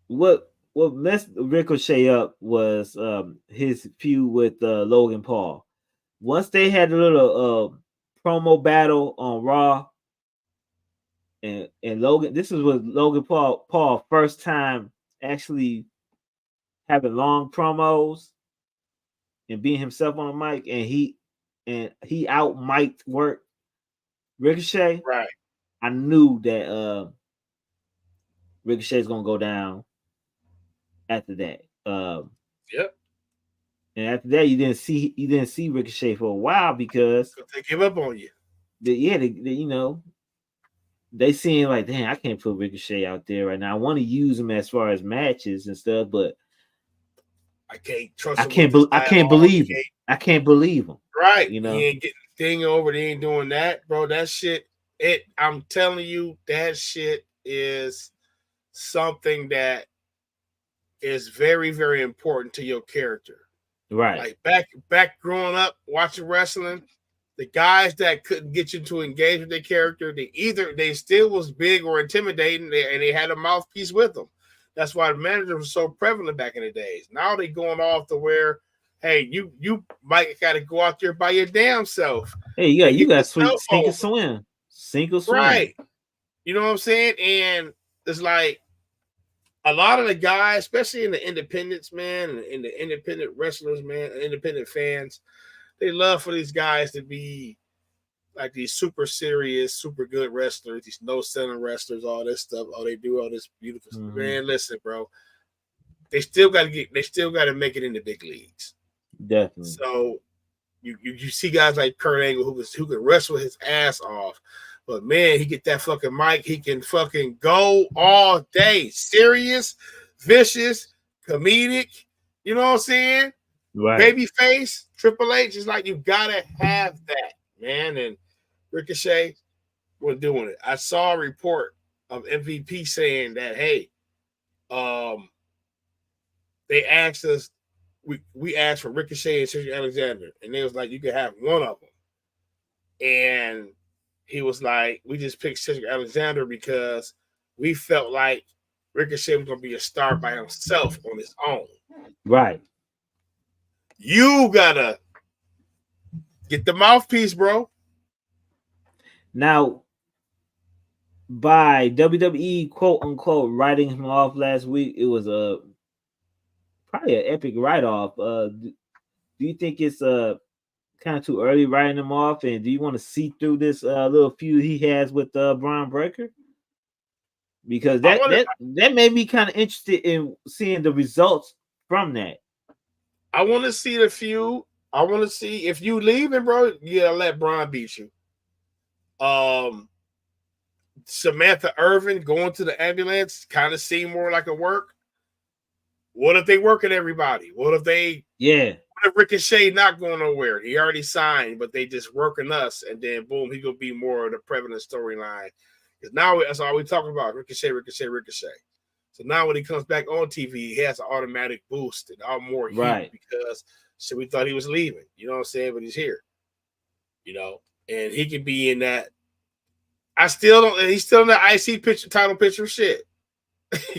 what messed Ricochet up was his feud with Logan Paul. Once they had a little promo battle on Raw. And Logan, this was Logan Paul first time actually having long promos and being himself on the mic, and he out mic'd work Ricochet. Right. I knew that Ricochet's gonna go down after that. Yep. And after that, you didn't see Ricochet for a while because they give up on you. They seem like, damn, I can't put Ricochet out there right now. I want to use him as far as matches and stuff, but I can't trust him. I can't believe him. I can't believe him. Right. He ain't getting the thing over. They ain't doing that, bro. That shit, I'm telling you, that shit is something that is very, very important to your character. Right. Like back growing up, watching wrestling, the guys that couldn't get you to engage with their character, they still was big or intimidating, and they had a mouthpiece with them. That's why the manager was so prevalent back in the days. Now they going off to where, hey, you might got to go out there by your damn self. Hey, you got sneak and swim. Sink or swim. Right. You know what I'm saying? And it's like a lot of the guys, especially in the independents, man, and in the independent wrestlers, man, independent fans, they love for these guys to be like these super serious, super good wrestlers, these no-selling wrestlers, all this stuff. Oh, they do all this beautiful stuff. Man, listen, bro. They still got to make it in the big leagues. Definitely. So you see guys like Kurt Angle who can wrestle his ass off. But man, he get that fucking mic. He can fucking go all day. Serious, vicious, comedic. You know what I'm saying? Right. Babyface, Triple H is like, you gotta have that, man. And Ricochet was doing it. I saw a report of MVP saying that, hey, they asked us, we asked for Ricochet and Cedric Alexander, and they was like, you can have one of them. And he was like, we just picked Cedric Alexander because we felt like Ricochet was going to be a star by himself on his own. Right. You got to get the mouthpiece, bro. Now, by WWE, quote unquote, writing him off last week, it was probably an epic write-off. Do you think it's kind of too early writing him off, and do you want to see through this little feud he has with Braun Breaker? Because that made me kind of interested in seeing the results from that. I want to see the feud. I want to see if you leaving, bro. You gotta let Braun beat you. Samantha Irvin going to the ambulance kind of seemed more like a work. What if they working everybody? What if Ricochet not going nowhere? He already signed, but they just working us, and then boom, he gonna be more of the prevalent storyline. Because now that's all we talking about: Ricochet. So now when he comes back on TV, he has an automatic boost and all more heat because we thought he was leaving. You know what I'm saying? But he's here. You know, and he can be in that. I still don't. He's still in the IC title picture shit.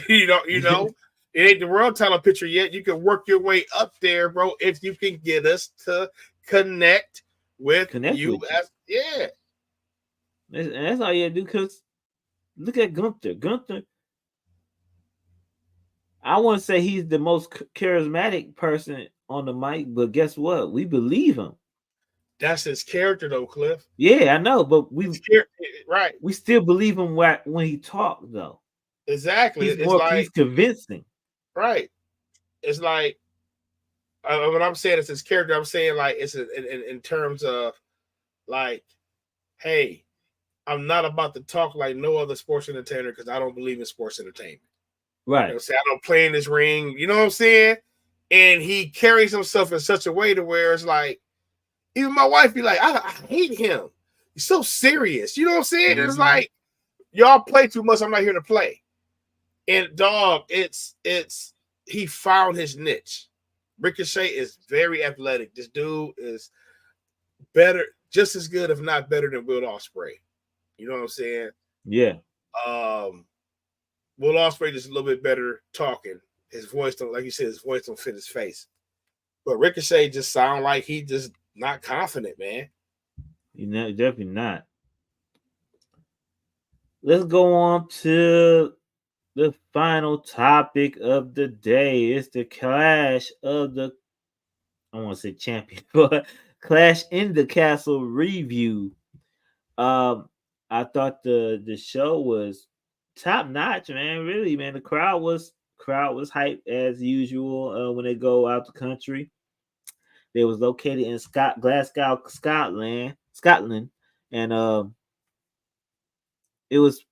you know. It ain't the world title picture yet. You can work your way up there, bro, if you can get us to connect with you. Yeah. And that's all you have to do, because look at Gunther. Gunther, I want to say he's the most charismatic person on the mic, but guess what? We believe him. That's his character, though, Cliff. Yeah, I know, but we still believe him when he talks, though. Exactly. He's convincing. Right. It's like when I'm saying it's his character, I'm saying like it's in terms of like, hey, I'm not about to talk like no other sports entertainer because I don't believe in sports entertainment. Right. You know what I'm saying? I don't play in this ring. You know what I'm saying? And he carries himself in such a way to where it's like, even my wife be like, I hate him. He's so serious. You know what I'm saying? Mm-hmm. It's like, y'all play too much. I'm not here to play. And dog, he found his niche. Ricochet is very athletic. This dude is better, just as good, if not better than Will Ospreay. You know what I'm saying? Yeah. Will Ospreay is a little bit better talking. His voice don't, like you said, his voice don't fit his face. But Ricochet just sound like he just not confident, man. You know, definitely not. Let's go on to the final topic of the day. It's the clash of the, I want to say champion, but Clash in the Castle review. I thought the show was top notch, man. Really, man. The crowd was hyped as usual when they go out the country. They was located in Glasgow, Scotland, and it was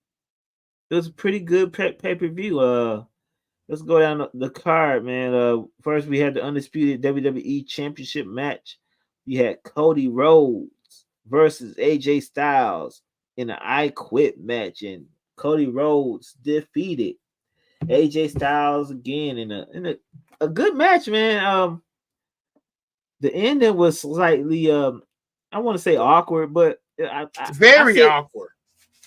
a pretty good pay-per-view. Let's go down the card, man. First we had the undisputed WWE Championship match. We had Cody Rhodes versus AJ Styles in an I Quit match, and Cody Rhodes defeated AJ Styles again in a good match, man. The ending was slightly, I want to say awkward, but very awkward.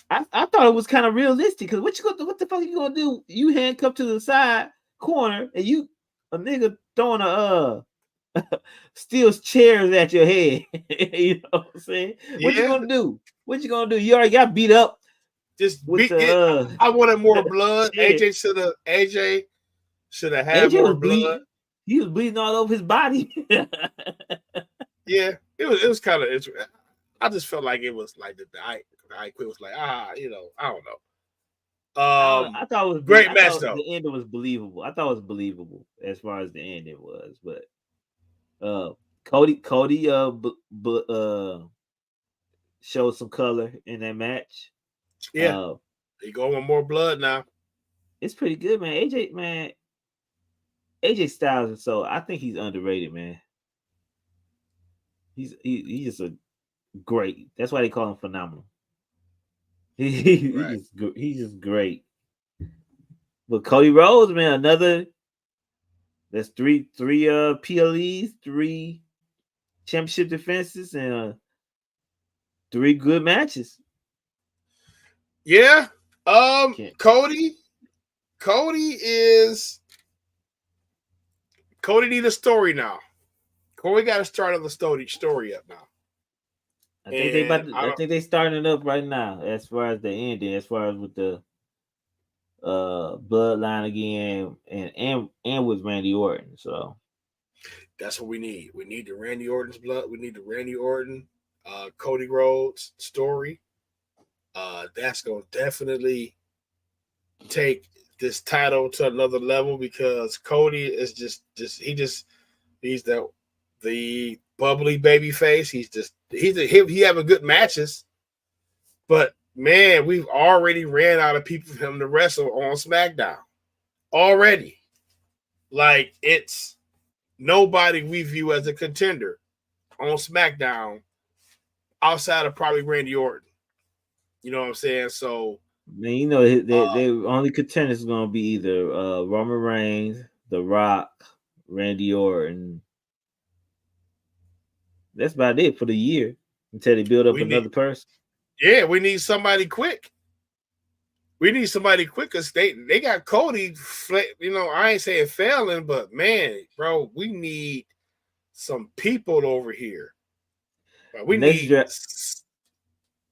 I thought it was kind of realistic, because what the fuck you gonna do? You handcuffed to the side corner and you a nigga throwing a steals chairs at your head. You know what I'm saying? What you Yeah, gonna do? What you gonna do? You already got beat up just with beat it. the I wanted more blood. chair. AJ should have had AJ more was blood. bleeding. He was bleeding all over his body. Yeah, it was kind of. I just felt like it was like the I quit was like I don't know. I thought it was Great I match thought though. the ending was believable. I thought it was believable as far as the ending was, but Cody showed some color in that match. Yeah, he going with more blood now. It's pretty good, man. AJ Styles, and so I think he's underrated, man. He's just a great. That's why they call him phenomenal. Right. He's just great. But Cody Rhodes, man, another. That's three PLEs, 3 championship defenses, and 3 good matches. Yeah. Can't. Cody need a story now. Cody got to start on the story up now. I think they starting it up right now as far as the ending, as far as with the bloodline again and with Randy Orton. So that's what we need. We need the Randy Orton's blood. We need the Randy Orton, Cody Rhodes story. That's gonna definitely take this title to another level because Cody is just he's the bubbly baby face. He having good matches, but man, we've already ran out of people for him to wrestle on SmackDown already. Like it's nobody we view as a contender on SmackDown outside of probably Randy Orton. You know what I'm saying? So, man, you know the only contenders is gonna be either Roman Reigns, The Rock, Randy Orton. That's about it for the year until they build up another person. Yeah, we need somebody quick. We need somebody quick because they got Cody. You know, I ain't saying failing, but man, bro, we need some people over here.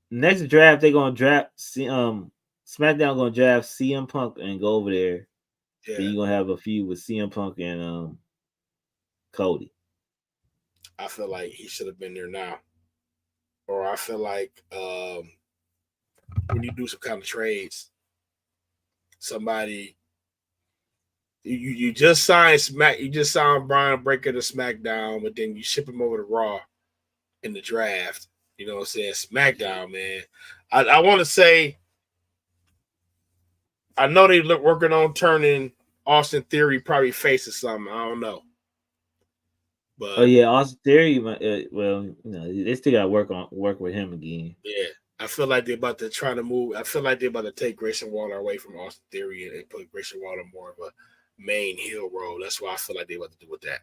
Next draft they're gonna draft SmackDown gonna draft CM Punk and go over there. Yeah. Then you're gonna have a feud with CM Punk and Cody. I feel like he should have been there now. Or I feel like when you do some kind of trades, somebody you just signed Brian Breaker to SmackDown, but then you ship him over to Raw in the draft. You know what I'm saying? SmackDown, man. I want to say I know they look working on turning Austin Theory probably face or something. I don't know. But Austin Theory. Well, you know, they still got to work with him again. Yeah, I feel like they're about to try to move. I feel like they're about to take Grayson Waller away from Austin Theory and put Grayson Waller more of a main heel role. That's what I feel like they're about to do with that.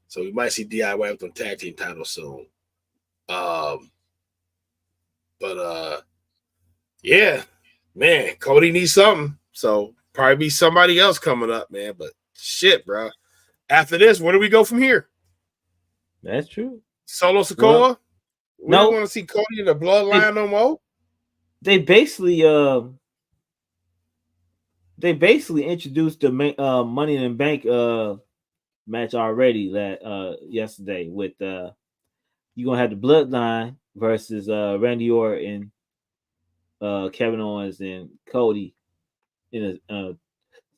So we might see DIY with them tag team titles soon. Yeah, man, Cody needs something. So probably be somebody else coming up, man. But shit, bro. After this, where do we go from here? That's true. Solo Sikoa? We don't want to see Cody in the bloodline no more. They basically introduced the Money in the Bank match already yesterday with you're gonna have the Bloodline versus Randy Orton, Kevin Owens, and Cody in a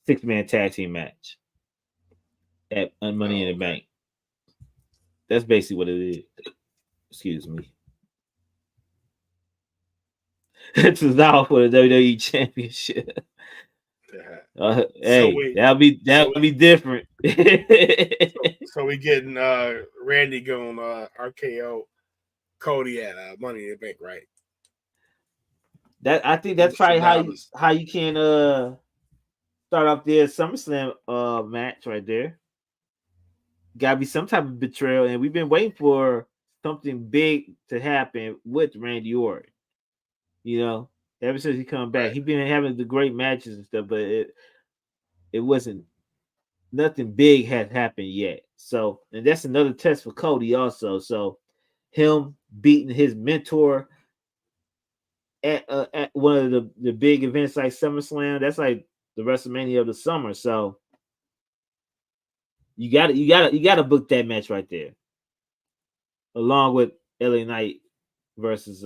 6-man tag team match at Money in the Bank. That's basically what it is. Excuse me. It's now for the WWE Championship. Hey, that'll be different. So we getting Randy going RKO Cody at Money in the Bank, right? I think that's probably how you can start off the SummerSlam match right there. Gotta be some type of betrayal, and we've been waiting for something big to happen with Randy Orton. You know, ever since he come back, he's been having the great matches and stuff, but it wasn't nothing big has happened yet. So, and that's another test for Cody also. So, him beating his mentor at one of the big events like SummerSlam, that's like the WrestleMania of the summer. So, you gotta book that match right there, along with LA Knight versus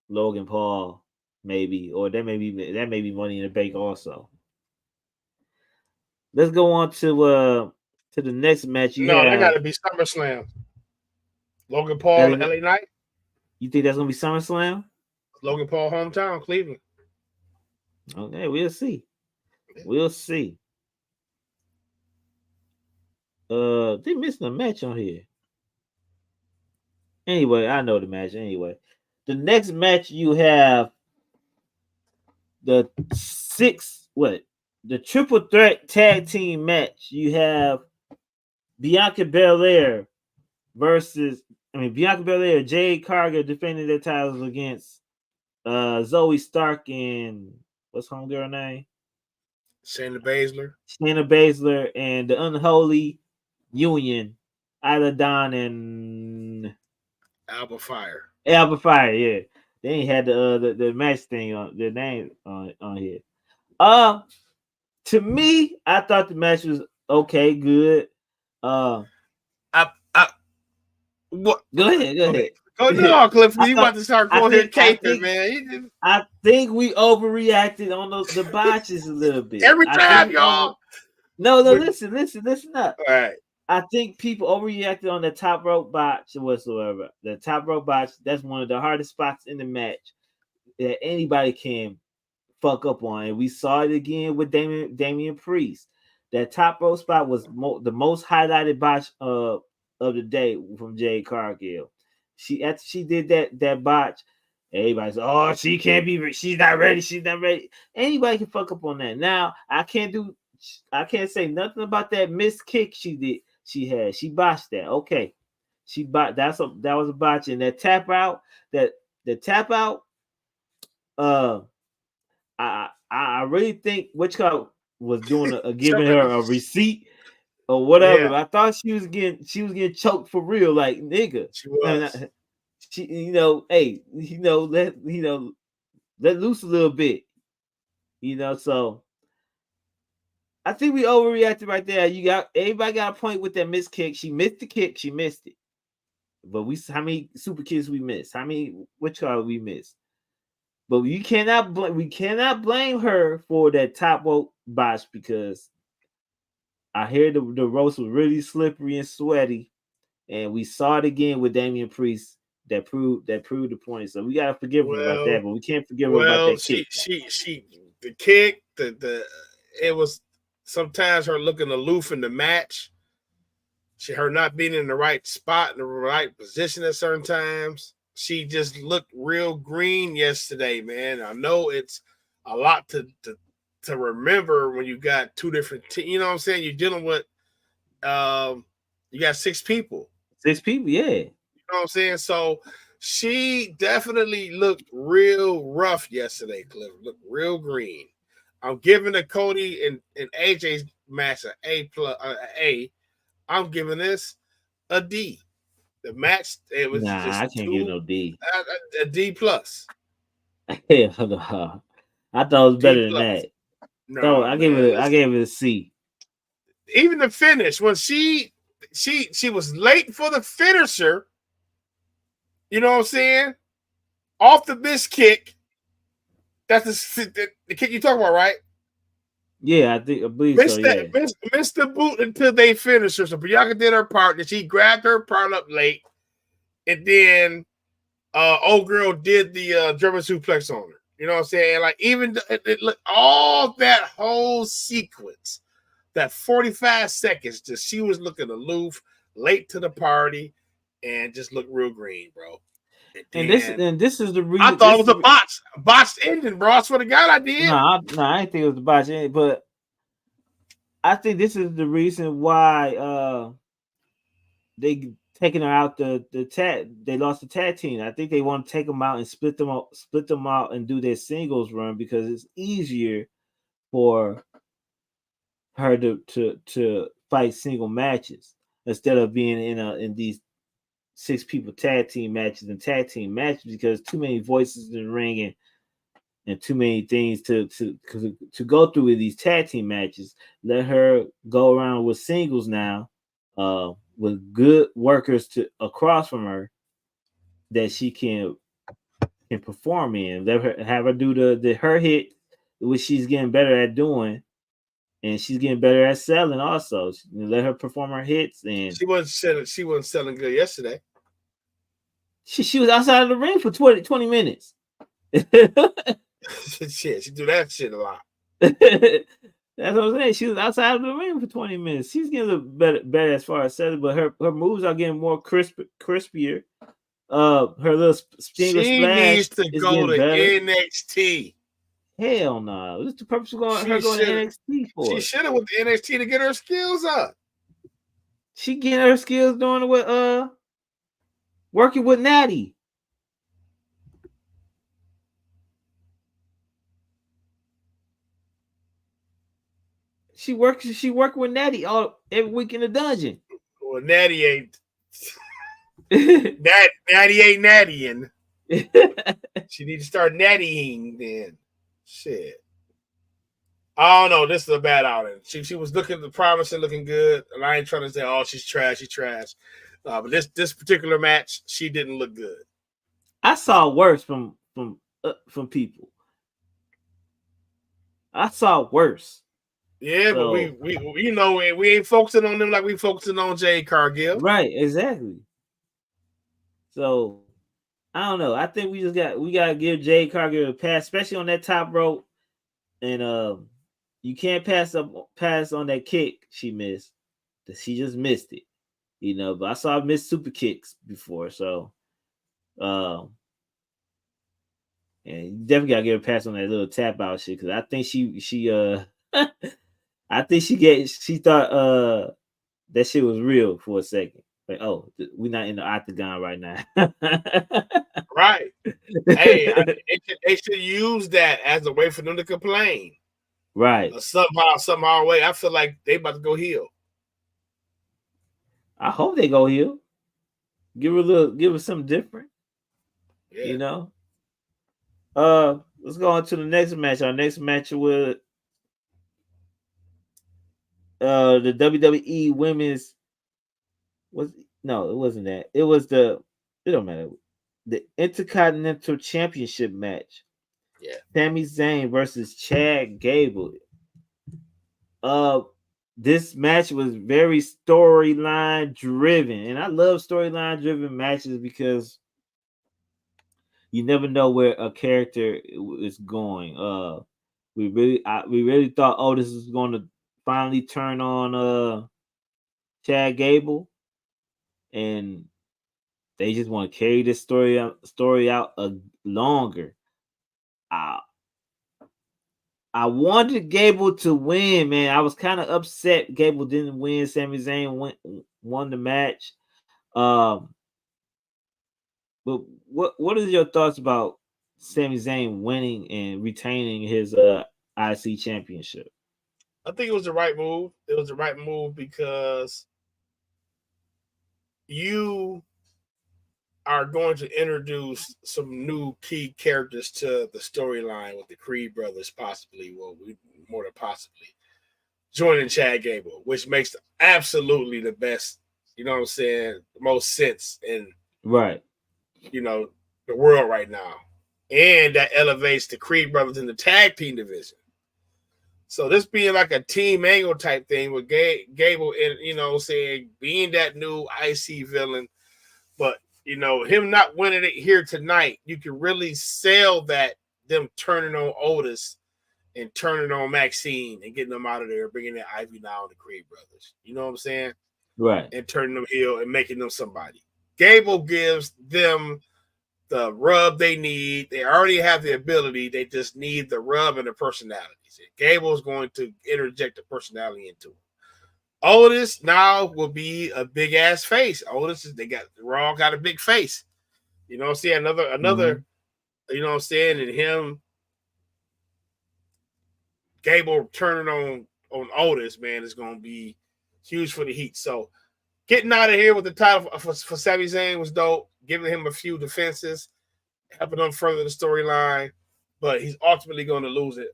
Logan Paul, maybe, or that may be Money in the Bank also. Let's go on to the next match. That got to be SummerSlam. Logan Paul and LA Knight. You think that's gonna be SummerSlam? Logan Paul hometown, Cleveland. Okay, we'll see. We'll see. They missing a match on here. Anyway, I know the match. Anyway, the next match you have the triple threat tag team match. You have Bianca Belair Bianca Belair, Jade Cargill defending their titles against Zoe Stark and what's homegirl name? Shayna Baszler. Shayna Baszler and the Unholy Union, Isla Dawn and Alba Fire. Alba Fire, yeah. They ain't had the match thing on their name on here. To me, I thought the match was okay, good. What? Go ahead. Oh no, Cliff, you about to start going here caping, man. I think we overreacted on the botches a little bit. Every time, y'all. No, listen up. All right. I think people overreacted on the top rope botch or whatsoever. The top rope botch, that's one of the hardest spots in the match that anybody can fuck up on. And we saw it again with Damian Priest. That top rope spot was the most highlighted botch of the day from Jade Cargill. After she did that botch, everybody's oh, she's not ready. Anybody can fuck up on that. Now I can't say nothing about that missed kick she botched that. Okay. That was a botch. And that tap out, I really think was doing giving her a receipt or whatever. Yeah. I thought she was getting choked for real, like nigga. She was. Let loose a little bit. So I think we overreacted right there. Everybody got a point with that missed kick. She missed the kick. She missed it. But how many super kicks we missed? How many we missed? But we cannot blame her for that top rope botch because I hear the ropes was really slippery and sweaty, and we saw it again with Damian Priest that proved the point. So we gotta forgive her about that, but we can't forgive her about that kick. The kick, it was sometimes her looking aloof in the match. Her not being in the right spot, in the right position at certain times. She just looked real green yesterday, man. I know it's a lot to remember when you got two different teams. You know what I'm saying? You're dealing with you got 6 people. 6 people, yeah. You know what I'm saying? So she definitely looked real rough yesterday, Cliff. Looked real green. I'm giving the Cody and AJ's match an A. I'm giving this a D. The match, it was just I can't give no D. A D plus. Hell no. I thought it was better than that. No, I gave it a C. Even the finish, when she was late for the finisher, you know what I'm saying? Off the missed kick. That's the kick you talking about, right? Yeah, I believe so. Yeah. Missed the boot until they finished her. So Bianca did her part, and she grabbed her part up late, and then old girl did the German suplex on her. You know what I'm saying? Like even all that whole sequence, that 45 seconds, just she was looking aloof, late to the party, and just looked real green, bro. And this is the reason I thought it was a botched ending, bro. I swear to God, I did. No, I didn't think it was a botched ending, but I think this is the reason why they taking her out they lost the tag team. I think they want to take them out and split them out and do their singles run because it's easier for her to fight single matches instead of being in these 6 people tag team matches because too many voices in the ring and too many things to go through with these tag team matches. Let her go around with singles now, with good workers across from her that she can perform in. Let her have her do her hit, which she's getting better at doing, and she's getting better at selling. Also, let her perform her hits. And she wasn't selling good yesterday. She was outside of the ring for 20 minutes. Shit, she do that shit a lot. That's what I'm saying. She was outside of the ring for 20 minutes. She's getting a little better as far as selling, but her moves are getting more crispier. Her little stinger she splash needs to is go getting to better. NXT. Hell no. What's the purpose of her going to NXT for? She should have went to NXT to get her skills up. She getting her skills doing with working with Natty. She working with Natty every week in the dungeon. Well, Natty ain't Natty ain't nattying. She need to start nattying then. Shit. I don't know. This is a bad outing. She was looking promising, looking good, and I ain't trying to say, oh, she's trash. But this particular match, she didn't look good. I saw worse from people. I saw worse. Yeah, so, but we ain't focusing on them like we focusing on Jade Cargill. Right, exactly. So I don't know. I think we gotta give Jade Cargill a pass, especially on that top rope. And you can't pass on that kick she missed. She just missed it. But I saw her miss super kicks before, so and you definitely gotta give her a pass on that little tap out shit, because I think she I think she thought that shit was real for a second. Like, oh, we're not in the octagon right now. Right. Hey, they should use that as a way for them to complain. Right. Somehow way. I feel like they about to go heel. I hope they go heel. Give her something different. Yeah. Let's go on to the next match. Our next match with the WWE Women's it wasn't that. It was it don't matter. The Intercontinental Championship match. Yeah. Sami Zayn versus Chad Gable. This match was very storyline driven, and I love storyline driven matches because you never know where a character is going. We really thought, oh, this is going to finally turn on Chad Gable, and they just want to carry this story out longer. I wanted Gable to win, man. I was kind of upset Gable didn't win. Sami Zayn won the match. But what is your thoughts about Sami Zayn winning and retaining his IC championship? I think it was the right move. It was the right move because you are going to introduce some new key characters to the storyline with the Creed brothers, more than possibly joining Chad Gable, which makes absolutely the best, you know what I'm saying, the most sense in right, the world right now. And that elevates the Creed brothers in the tag team division. So this being like a team angle type thing with Gable, being that new IC villain, but him not winning it here tonight, you can really sell that them turning on Otis and turning on Maxine and getting them out of there, bringing in Ivy now and the Creed brothers. You know what I'm saying? Right. And turning them heel and making them somebody. Gable gives them the rub they need. They already have the ability. They just need the rub and the personalities. Gable is going to interject the personality into it. Otis now will be a big ass face. Raw got a big face. You know what I'm saying? Another, you know what I'm saying? And him, Gable turning on on Otis, man, is going to be huge for the Heat. So getting out of here with the title for Sami Zayn was dope. Giving him a few defenses, helping him further the storyline. But he's ultimately going to lose it.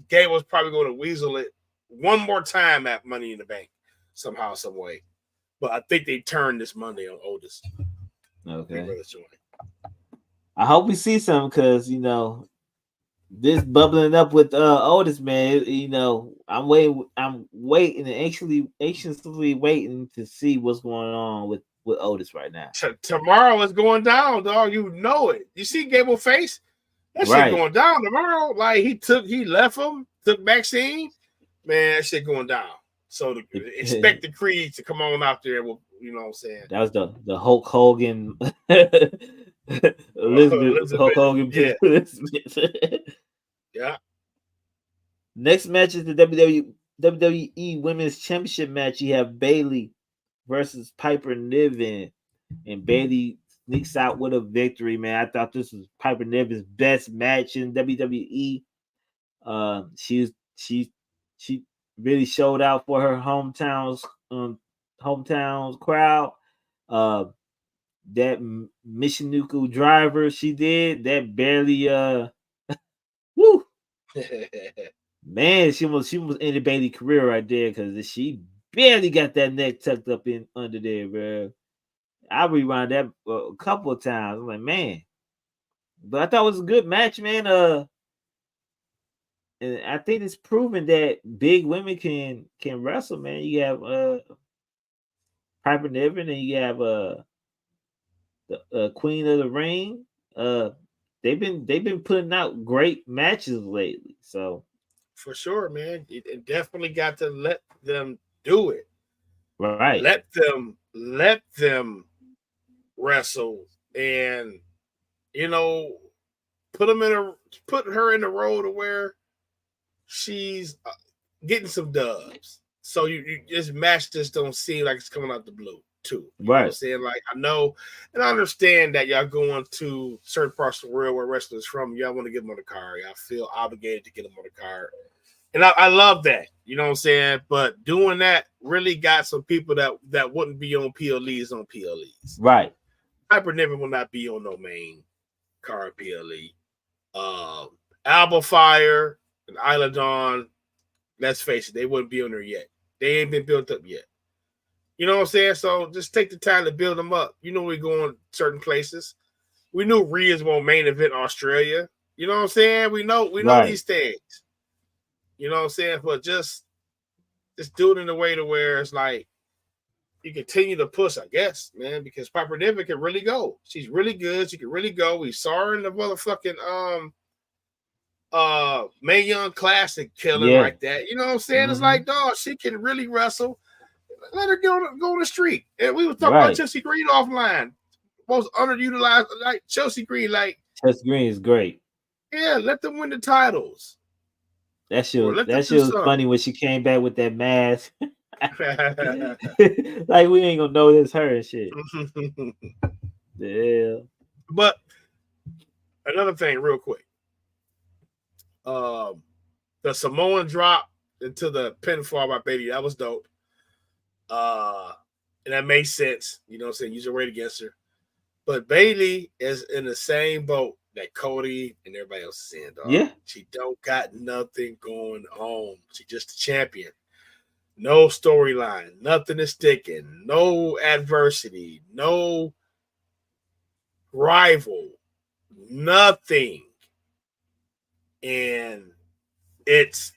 Gable's probably going to weasel it one more time at Money in the Bank somehow, some way. But I think they turned this Monday on Otis. Okay. I hope we see some because this bubbling up with Otis, man. I'm waiting and anxiously waiting to see what's going on with Otis right now. Tomorrow is going down, dog. You know it. You see Gable face? That shit going down tomorrow. Like he left him, took Maxine. Man, that shit going down. So expect the Creed to come on out there. With, you know what I'm saying? That was the Hulk Hogan, Elizabeth Hulk Hogan. Yeah. Yeah. Next match is the WWE Women's Championship match. You have Bayley versus Piper Niven, and Bayley sneaks out with a victory. Man, I thought this was Piper Niven's best match in WWE. She really showed out for her hometown's crowd. That Michinoku driver she did that barely woo. Man, she was in the Bayley career right there because she barely got that neck tucked up in under there, bro. I rewound that a couple of times. I'm like, man, but I thought it was a good match, man. And I think it's proven that big women can wrestle, man. You have Piper Niven, and you have the Queen of the Ring. They've been putting out great matches lately. So for sure, man, it definitely got to let them do it. Right. Let them wrestle, and put her in the role to where she's getting some dubs. So you this match just don't seem like it's coming out the blue too. You know what I'm saying? Like, I know and I understand that y'all going to certain parts of the world where wrestlers from, y'all want to get them on the card. Y'all feel obligated to get them on the card. And I love that. You know what I'm saying? But doing that really got some people that wouldn't be on PLEs on PLEs. Right. Piper Niven will not be on no main card PLE. Alba Fire and Isla Dawn, let's face it, they wouldn't be on there yet. They ain't been built up yet. You know what I'm saying? So just take the time to build them up. We're going certain places. We knew Rhea's won't main event Australia. You know what I'm saying? We know these things. You know what I'm saying? But just do it in a way to where it's like you continue to push, I guess, man, because Piper Niven can really go. She's really good. She can really go. We saw her in the motherfucking Mae Young Classic killing like that. You know what I'm saying? It's like, dog, she can really wrestle. Let her go on the street. And we were talking about Chelsea Green offline. Most underutilized, like Chelsea Green. Chelsea Green is great. Yeah, let them win the titles. That shit was funny when she came back with that mask. Like, we ain't gonna know this her and shit. Yeah. But another thing, real quick. The Samoan drop into the pinfall by Bayley, that was dope. And that made sense. You know what I'm saying? Use your weight against her. But Bayley is in the same boat that Cody and everybody else is saying, dog. Yeah. She don't got nothing going on. She just a champion. No storyline. Nothing is sticking. No adversity. No rival. Nothing. And it's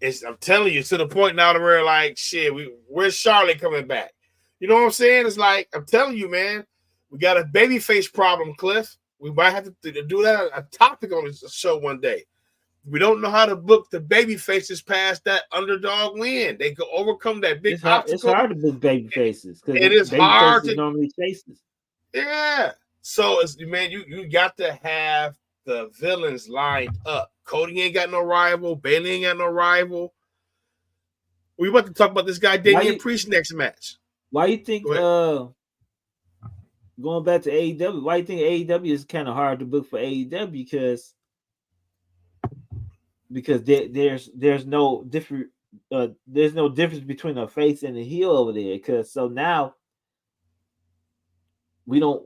I'm telling you, to the point now to where, like, shit, where's Charlotte coming back? You know what I'm saying? It's like, I'm telling you, man, we got a babyface problem, Cliff. We might have to do that a topic on this show one day. We don't know how to book the baby faces past that underdog win. They could overcome that big obstacle. It's hard to book baby faces because it is hard to normally faces. Yeah. So man, you got to have the villains lined up. Cody ain't got no rival. Bayley ain't got no rival. We about to talk about this guy Damian Priest next match. Why you think going back to AEW, why you think AEW is kind of hard to book for AEW? Because because there's no difference between a face and a heel over there. Because so now we don't,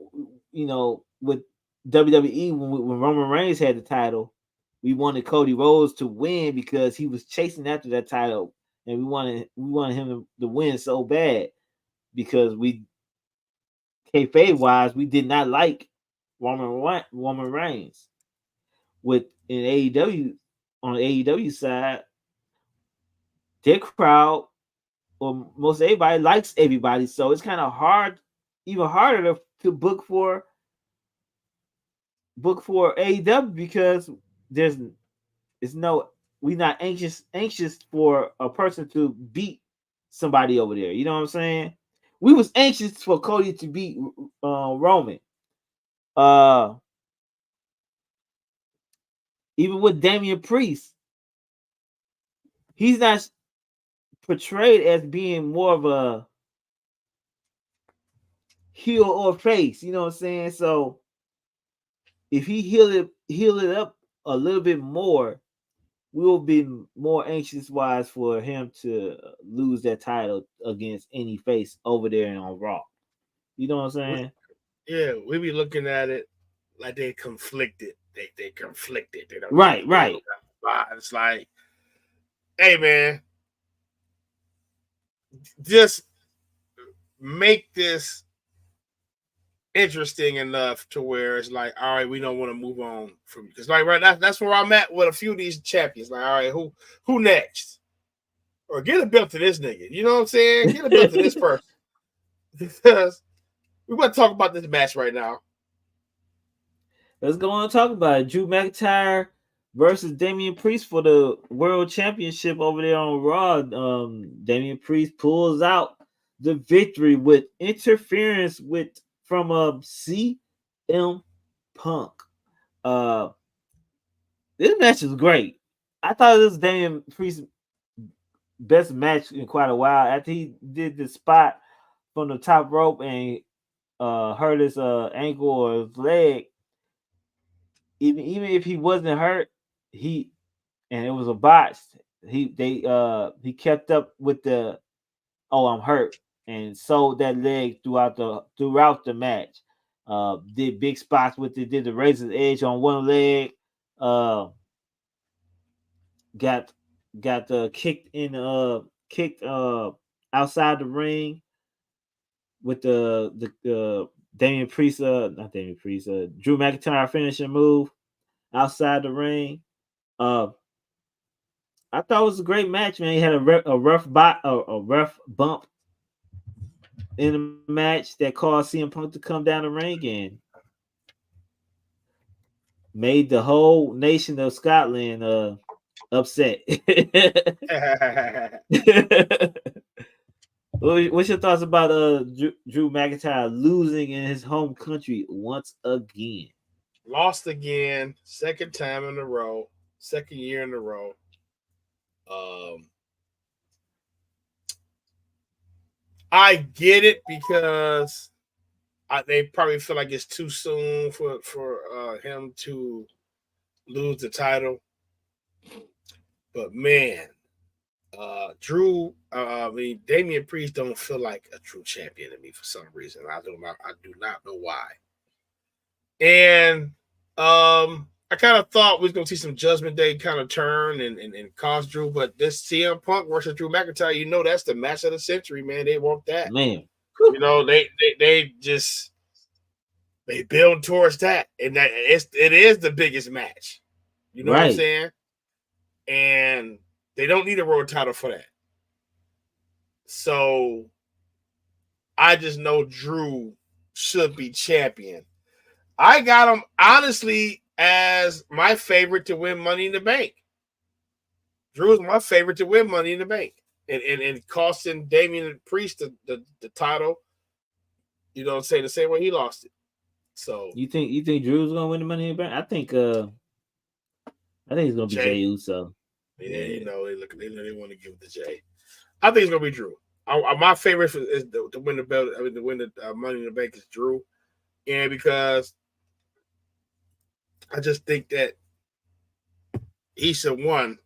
with WWE when Roman Reigns had the title, we wanted Cody Rhodes to win because he was chasing after that title, and we wanted him to win so bad because we kayfabe wise we did not like Roman Reigns. With in AEW on the AEW side, their crowd or most everybody likes everybody, so it's kind of hard, even harder to book for AEW because there's it's no we're not anxious for a person to beat somebody over there. You know what I'm saying? We was anxious for Cody to beat Roman. Uh, even with Damian Priest, he's not portrayed as being more of a heel or face. You know what I'm saying? So if he heal it up a little bit more, we'll be more anxious wise for him to lose that title against any face over there on Raw. You know what I'm saying? Yeah, we be looking at it like they conflicted. They conflicted. They don't. Right, right. It's like, hey man, just make this interesting enough to where it's like, all right, we don't want to move on from because like right that's where I'm at with a few of these champions. Like, all right, who next? Or get a belt to this nigga. You know what I'm saying? Get a belt to this person. Because we want to talk about this match right now. Let's go on and talk about it. Drew McIntyre versus Damian Priest for the World Championship over there on Raw. Damian Priest pulls out the victory with interference from CM Punk. This match is great. I thought this was Damian Priest's best match in quite a while. After he did the spot from the top rope and hurt his ankle or his leg, even if he wasn't hurt, and it was a botch. He kept up with the I'm hurt and sold that leg throughout the match. Did big spots with it. Did the razor's edge on one leg. Got kicked outside the ring with the Damian Priest, not Damian Priest, Drew McIntyre finishing move outside the ring. I thought it was a great match, man. He had a rough bump in the match that caused CM Punk to come down the ring and made the whole nation of Scotland upset. What's your thoughts about Drew McIntyre losing in his home country once again? Lost again, second time in a row, second year in a row. I get it because they probably feel like it's too soon for him to lose the title. But man, Drew, Damian Priest don't feel like a true champion to me for some reason. I do not know why. And I kind of thought we was gonna see some Judgment Day kind of turn and cause Drew, but this CM Punk versus Drew McIntyre, that's the match of the century, man. They want that, man. They just build towards that, and that it is the biggest match. You know what I'm saying? And they don't need a world title for that. So I just know Drew should be champion. I got him honestly as my favorite to win Money in the Bank. Drew is my favorite to win Money in the Bank. And costing Damian Priest the title, the same way he lost it. So you think Drew's gonna win the Money in the Bank? I think it's gonna be Jey Uso. Yeah, they want to give it to Jey. I think it's gonna be Drew. My favorite is to win the belt. I mean, to win the Money in the Bank is Drew, and because I just think that he should, one,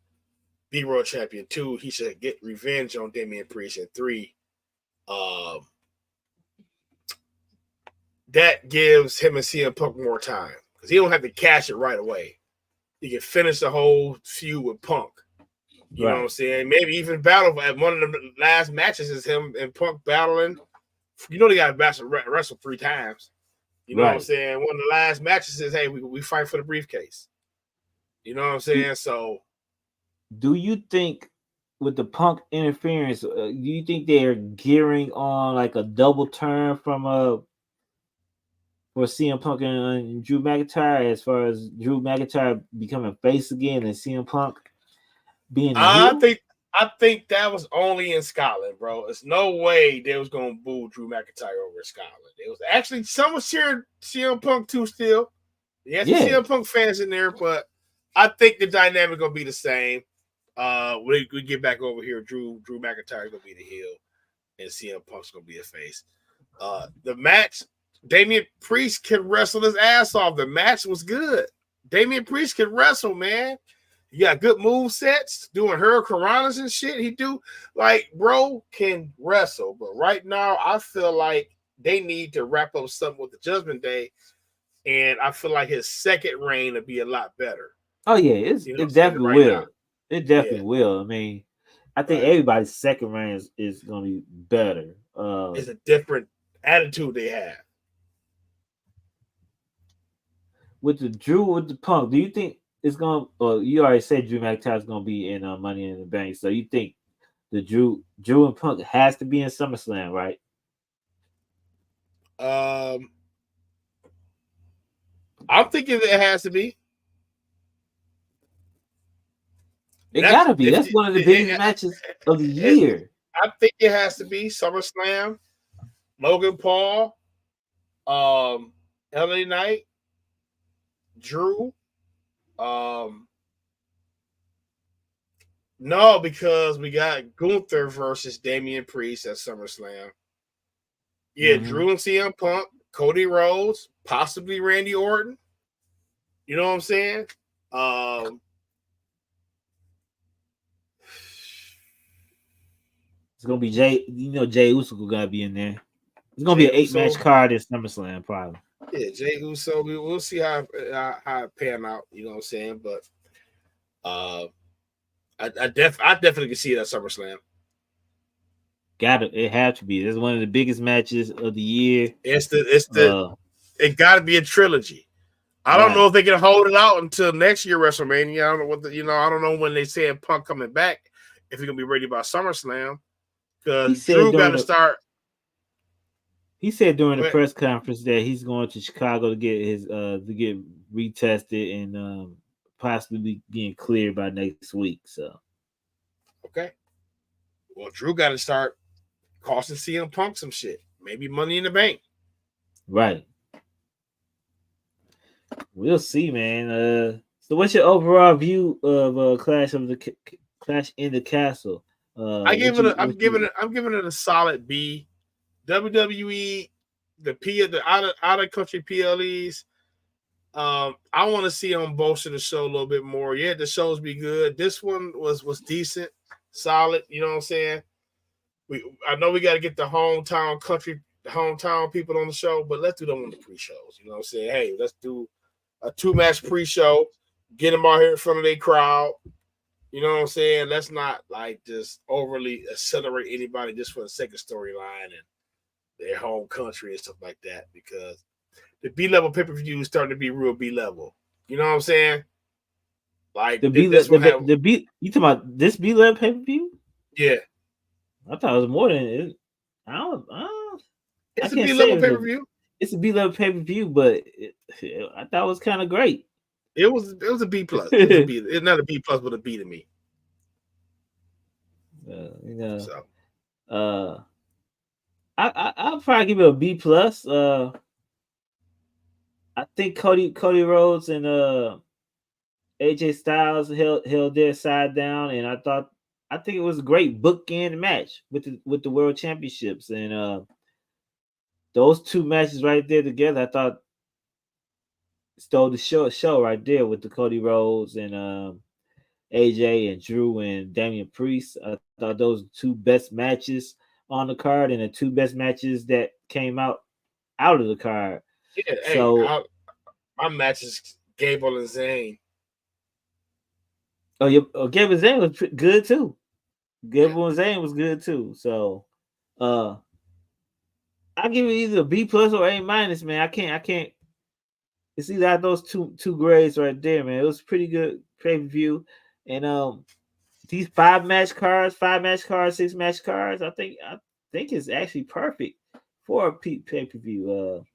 be world champion. Two, he should get revenge on Damian Priest. And three, that gives him and CM Punk more time because he don't have to cash it right away. He can finish the whole feud with Punk. You know what I'm saying? Maybe even battle at one of the last matches is him and Punk battling. You know they got to wrestle 3 times. You know what I'm saying? One of the last matches is, hey, we fight for the briefcase. You know what I'm saying? So, do you think with the Punk interference, do you think they're gearing on like a double turn from for CM Punk and Drew McIntyre, as far as Drew McIntyre becoming face again and CM Punk being the heel? I think that was only in Scotland, bro. There's no way they was gonna boo Drew McIntyre over in Scotland. It was actually someone cheering CM Punk too still. Yes, CM Punk fans in there, but I think the dynamic gonna be the same. We get back over here. Drew McIntyre gonna be the heel, and CM Punk's gonna be a face. The match, Damian Priest can wrestle his ass off. The match was good. Damian Priest can wrestle, man. He got good move sets, doing hurricanranas and shit. He do, like, bro can wrestle. But right now, I feel like they need to wrap up something with the Judgment Day, and I feel like his second reign will be a lot better. Oh yeah, it definitely will. Now. It definitely will. I mean, I think everybody's second reign is going to be better. It's a different attitude they have. With the Punk, do you think it's going? Or you already said Drew McIntyre is going to be in Money in the Bank, so you think the Drew and Punk has to be in SummerSlam, right? I'm thinking it has to be. It gotta be. That's one of the biggest matches of the year. I think it has to be SummerSlam, Logan Paul, LA Knight, Drew. No, because we got Gunther versus Damian Priest at SummerSlam. Yeah, Drew and CM Punk, Cody Rhodes, possibly Randy Orton. You know what I'm saying? It's gonna be Jay Uso gotta be in there. It's gonna be an 8-match card in SummerSlam, probably. Yeah, Jay Uso. We'll see how it pan out. You know what I'm saying? But I definitely can see it at SummerSlam. It have to be. It's one of the biggest matches of the year. It got to be a trilogy. I don't know if they can hold it out until next year WrestleMania. I don't know I don't know when they say Punk coming back, if he's gonna be ready by SummerSlam. Because Drew got to start. He said during the press conference that he's going to Chicago to get his to get retested and possibly being cleared by next week. So, okay. Well, Drew got to start costing CM Punk some shit. Maybe Money in the Bank. Right. We'll see, man. So, what's your overall view of Clash in the Castle? I'm giving it a solid B. WWE, the out of country PLEs. I want to see them bolster the show a little bit more. Yeah, the shows be good. This one was decent, solid. You know what I'm saying? I know we got to get the hometown people on the show, but let's do them on the pre-shows. You know what I'm saying? Hey, let's do a 2-match pre-show. Get them out here in front of their crowd. You know what I'm saying? Let's not like just overly accelerate anybody just for the sake of storyline and their home country and stuff like that, because the B-level pay-per-view is starting to be real B-level. You know what I'm saying? Like you talking about this B-level pay-per-view? Yeah. I thought it was more than it. It's a B-level pay-per-view. It's a B-level pay-per-view, but I thought it was kind of great. It was a B plus. It's not a B plus, but a B to me. I'll probably give it a B plus. I think Cody Rhodes and AJ Styles held their side down, and I think it was a great bookend match with the World Championships, and those 2 matches right there together, I thought stole the show right there with the Cody Rhodes and AJ and Drew and Damian Priest. I thought those were two best matches on the card and the two best matches that came out of the card. Yeah, so my matches, Gable and Zayn. Gable and Zayn was good too. Gable and Zayn was good too. So I'll give it either a B plus or A minus, man. I can't. It's either those two grades right there, man. It was pretty good pay-per-view. And these 5-match cards, 6-match cards, I think is actually perfect for a pay-per-view.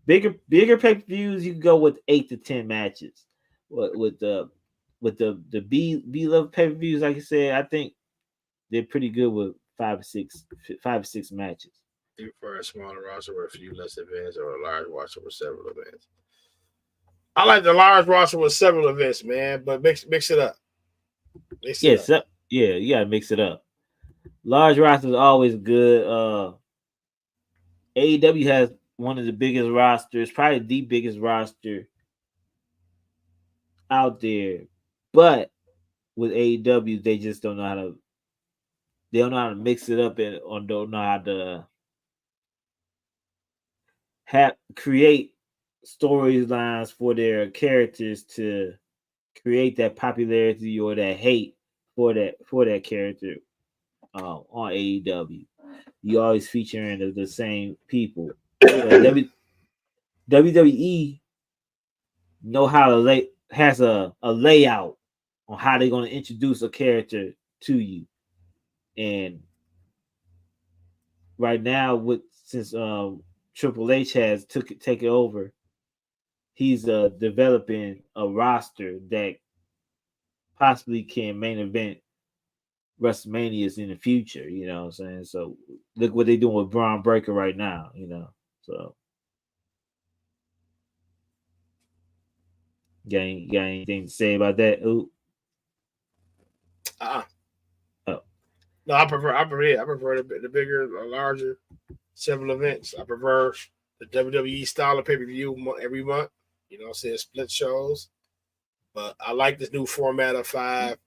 Bigger pay-per-views, you can go with 8 to 10 matches. With the B level pay-per-views, like I said, I think they're pretty good with 5 or 6 matches. Do you prefer a smaller roster with a few less events or a large roster with several events? I like the large roster with several events, man, but mix it up. You gotta mix it up. Large roster is always good. AEW has one of the biggest rosters, probably the biggest roster out there. But with AEW, they just don't know how to. They don't know how to mix it up or don't know how to create storylines for their characters to create that popularity or that hate for that character on AEW. You always featuring the same people. WWE know how to has a layout on how they're going to introduce a character to you. And right now, since Triple H has taken over, he's developing a roster that possibly can main event WrestleManias in the future. You know what I'm saying? So look what they're doing with Braun Breaker right now. You know, so got anything to say about that? Ooh. No, I prefer the bigger, larger, several events. I prefer the WWE style of pay-per-view every month. You know what I'm saying? Split shows. But I like this new format of 5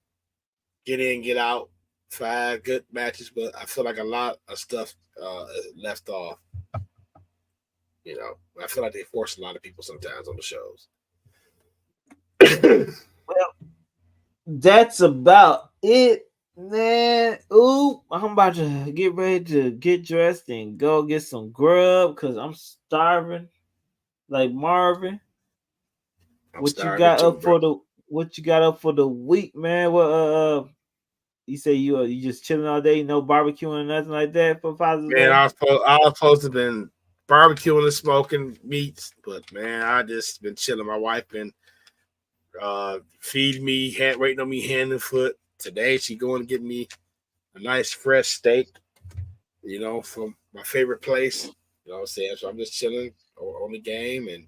get in, get out, 5 good matches, but I feel like a lot of stuff is left off. You know, I feel like they force a lot of people sometimes on the shows. Well, that's about it. Man, I'm about to get ready to get dressed and go get some grub because I'm starving like Marvin. What you got up for the week, man? What you say you just chilling all day, no barbecuing or nothing like that for Father's Day? Man, I was supposed to have been barbecuing and smoking meats, but man, I just been chilling. My wife been feeding me, waiting on me hand and foot. Today, she going to get me a nice fresh steak, you know, from my favorite place. You know what I'm saying? So I'm just chilling on the game. And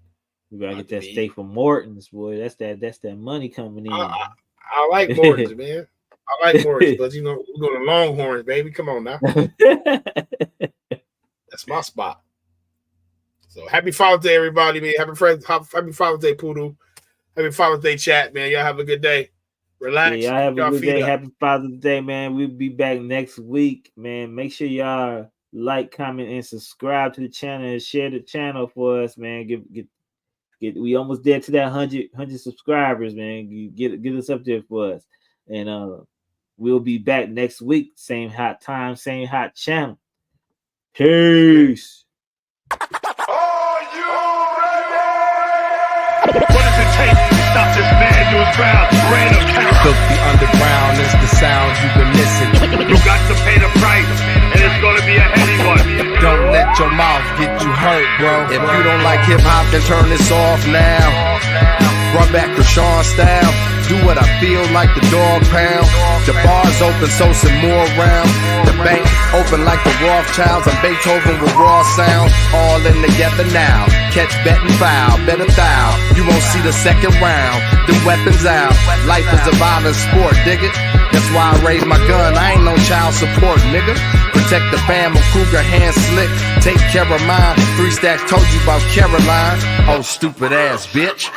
you gotta get that steak from Morton's, boy. That's that money coming in. I like Morton's, man. I like Morton's, but you know, we're going to Longhorns, baby. Come on now. That's my spot. So happy Father's Day, everybody, man. Happy Father's Day, Poodoo. Happy Father's Day, chat, man. Y'all have a good day. Relax. Yeah, y'all have a good day. Happy Father's Day, man. We'll be back next week, man. Make sure y'all like, comment, and subscribe to the channel and share the channel for us, man. Get we almost there to that 100 subscribers, man. Get us up there for us. And we'll be back next week. Same hot time, same hot channel. Peace. Are you ready? What does it take to stop this manual ground? Reign of terror. Filthy underground is the sound you've been missing. You got to pay the price, and it's gonna be a heavy one. Don't let your mouth get you hurt, bro. If you don't like hip-hop, then turn this off now. Run back to Sean style. Do what I feel like the dog pound. The bar's open, so some more round. The bank open like the Rothschilds and Beethoven with raw sound. All in together now. Catch, bet, and foul. Bet a thou. You won't see the second round. The weapons out. Life is a violent sport, dig it? That's why I raise my gun. I ain't no child support, nigga. Protect the fam, Kruger, hand slick. Take care of mine. 3 stacks told you about Caroline. Oh, stupid ass bitch.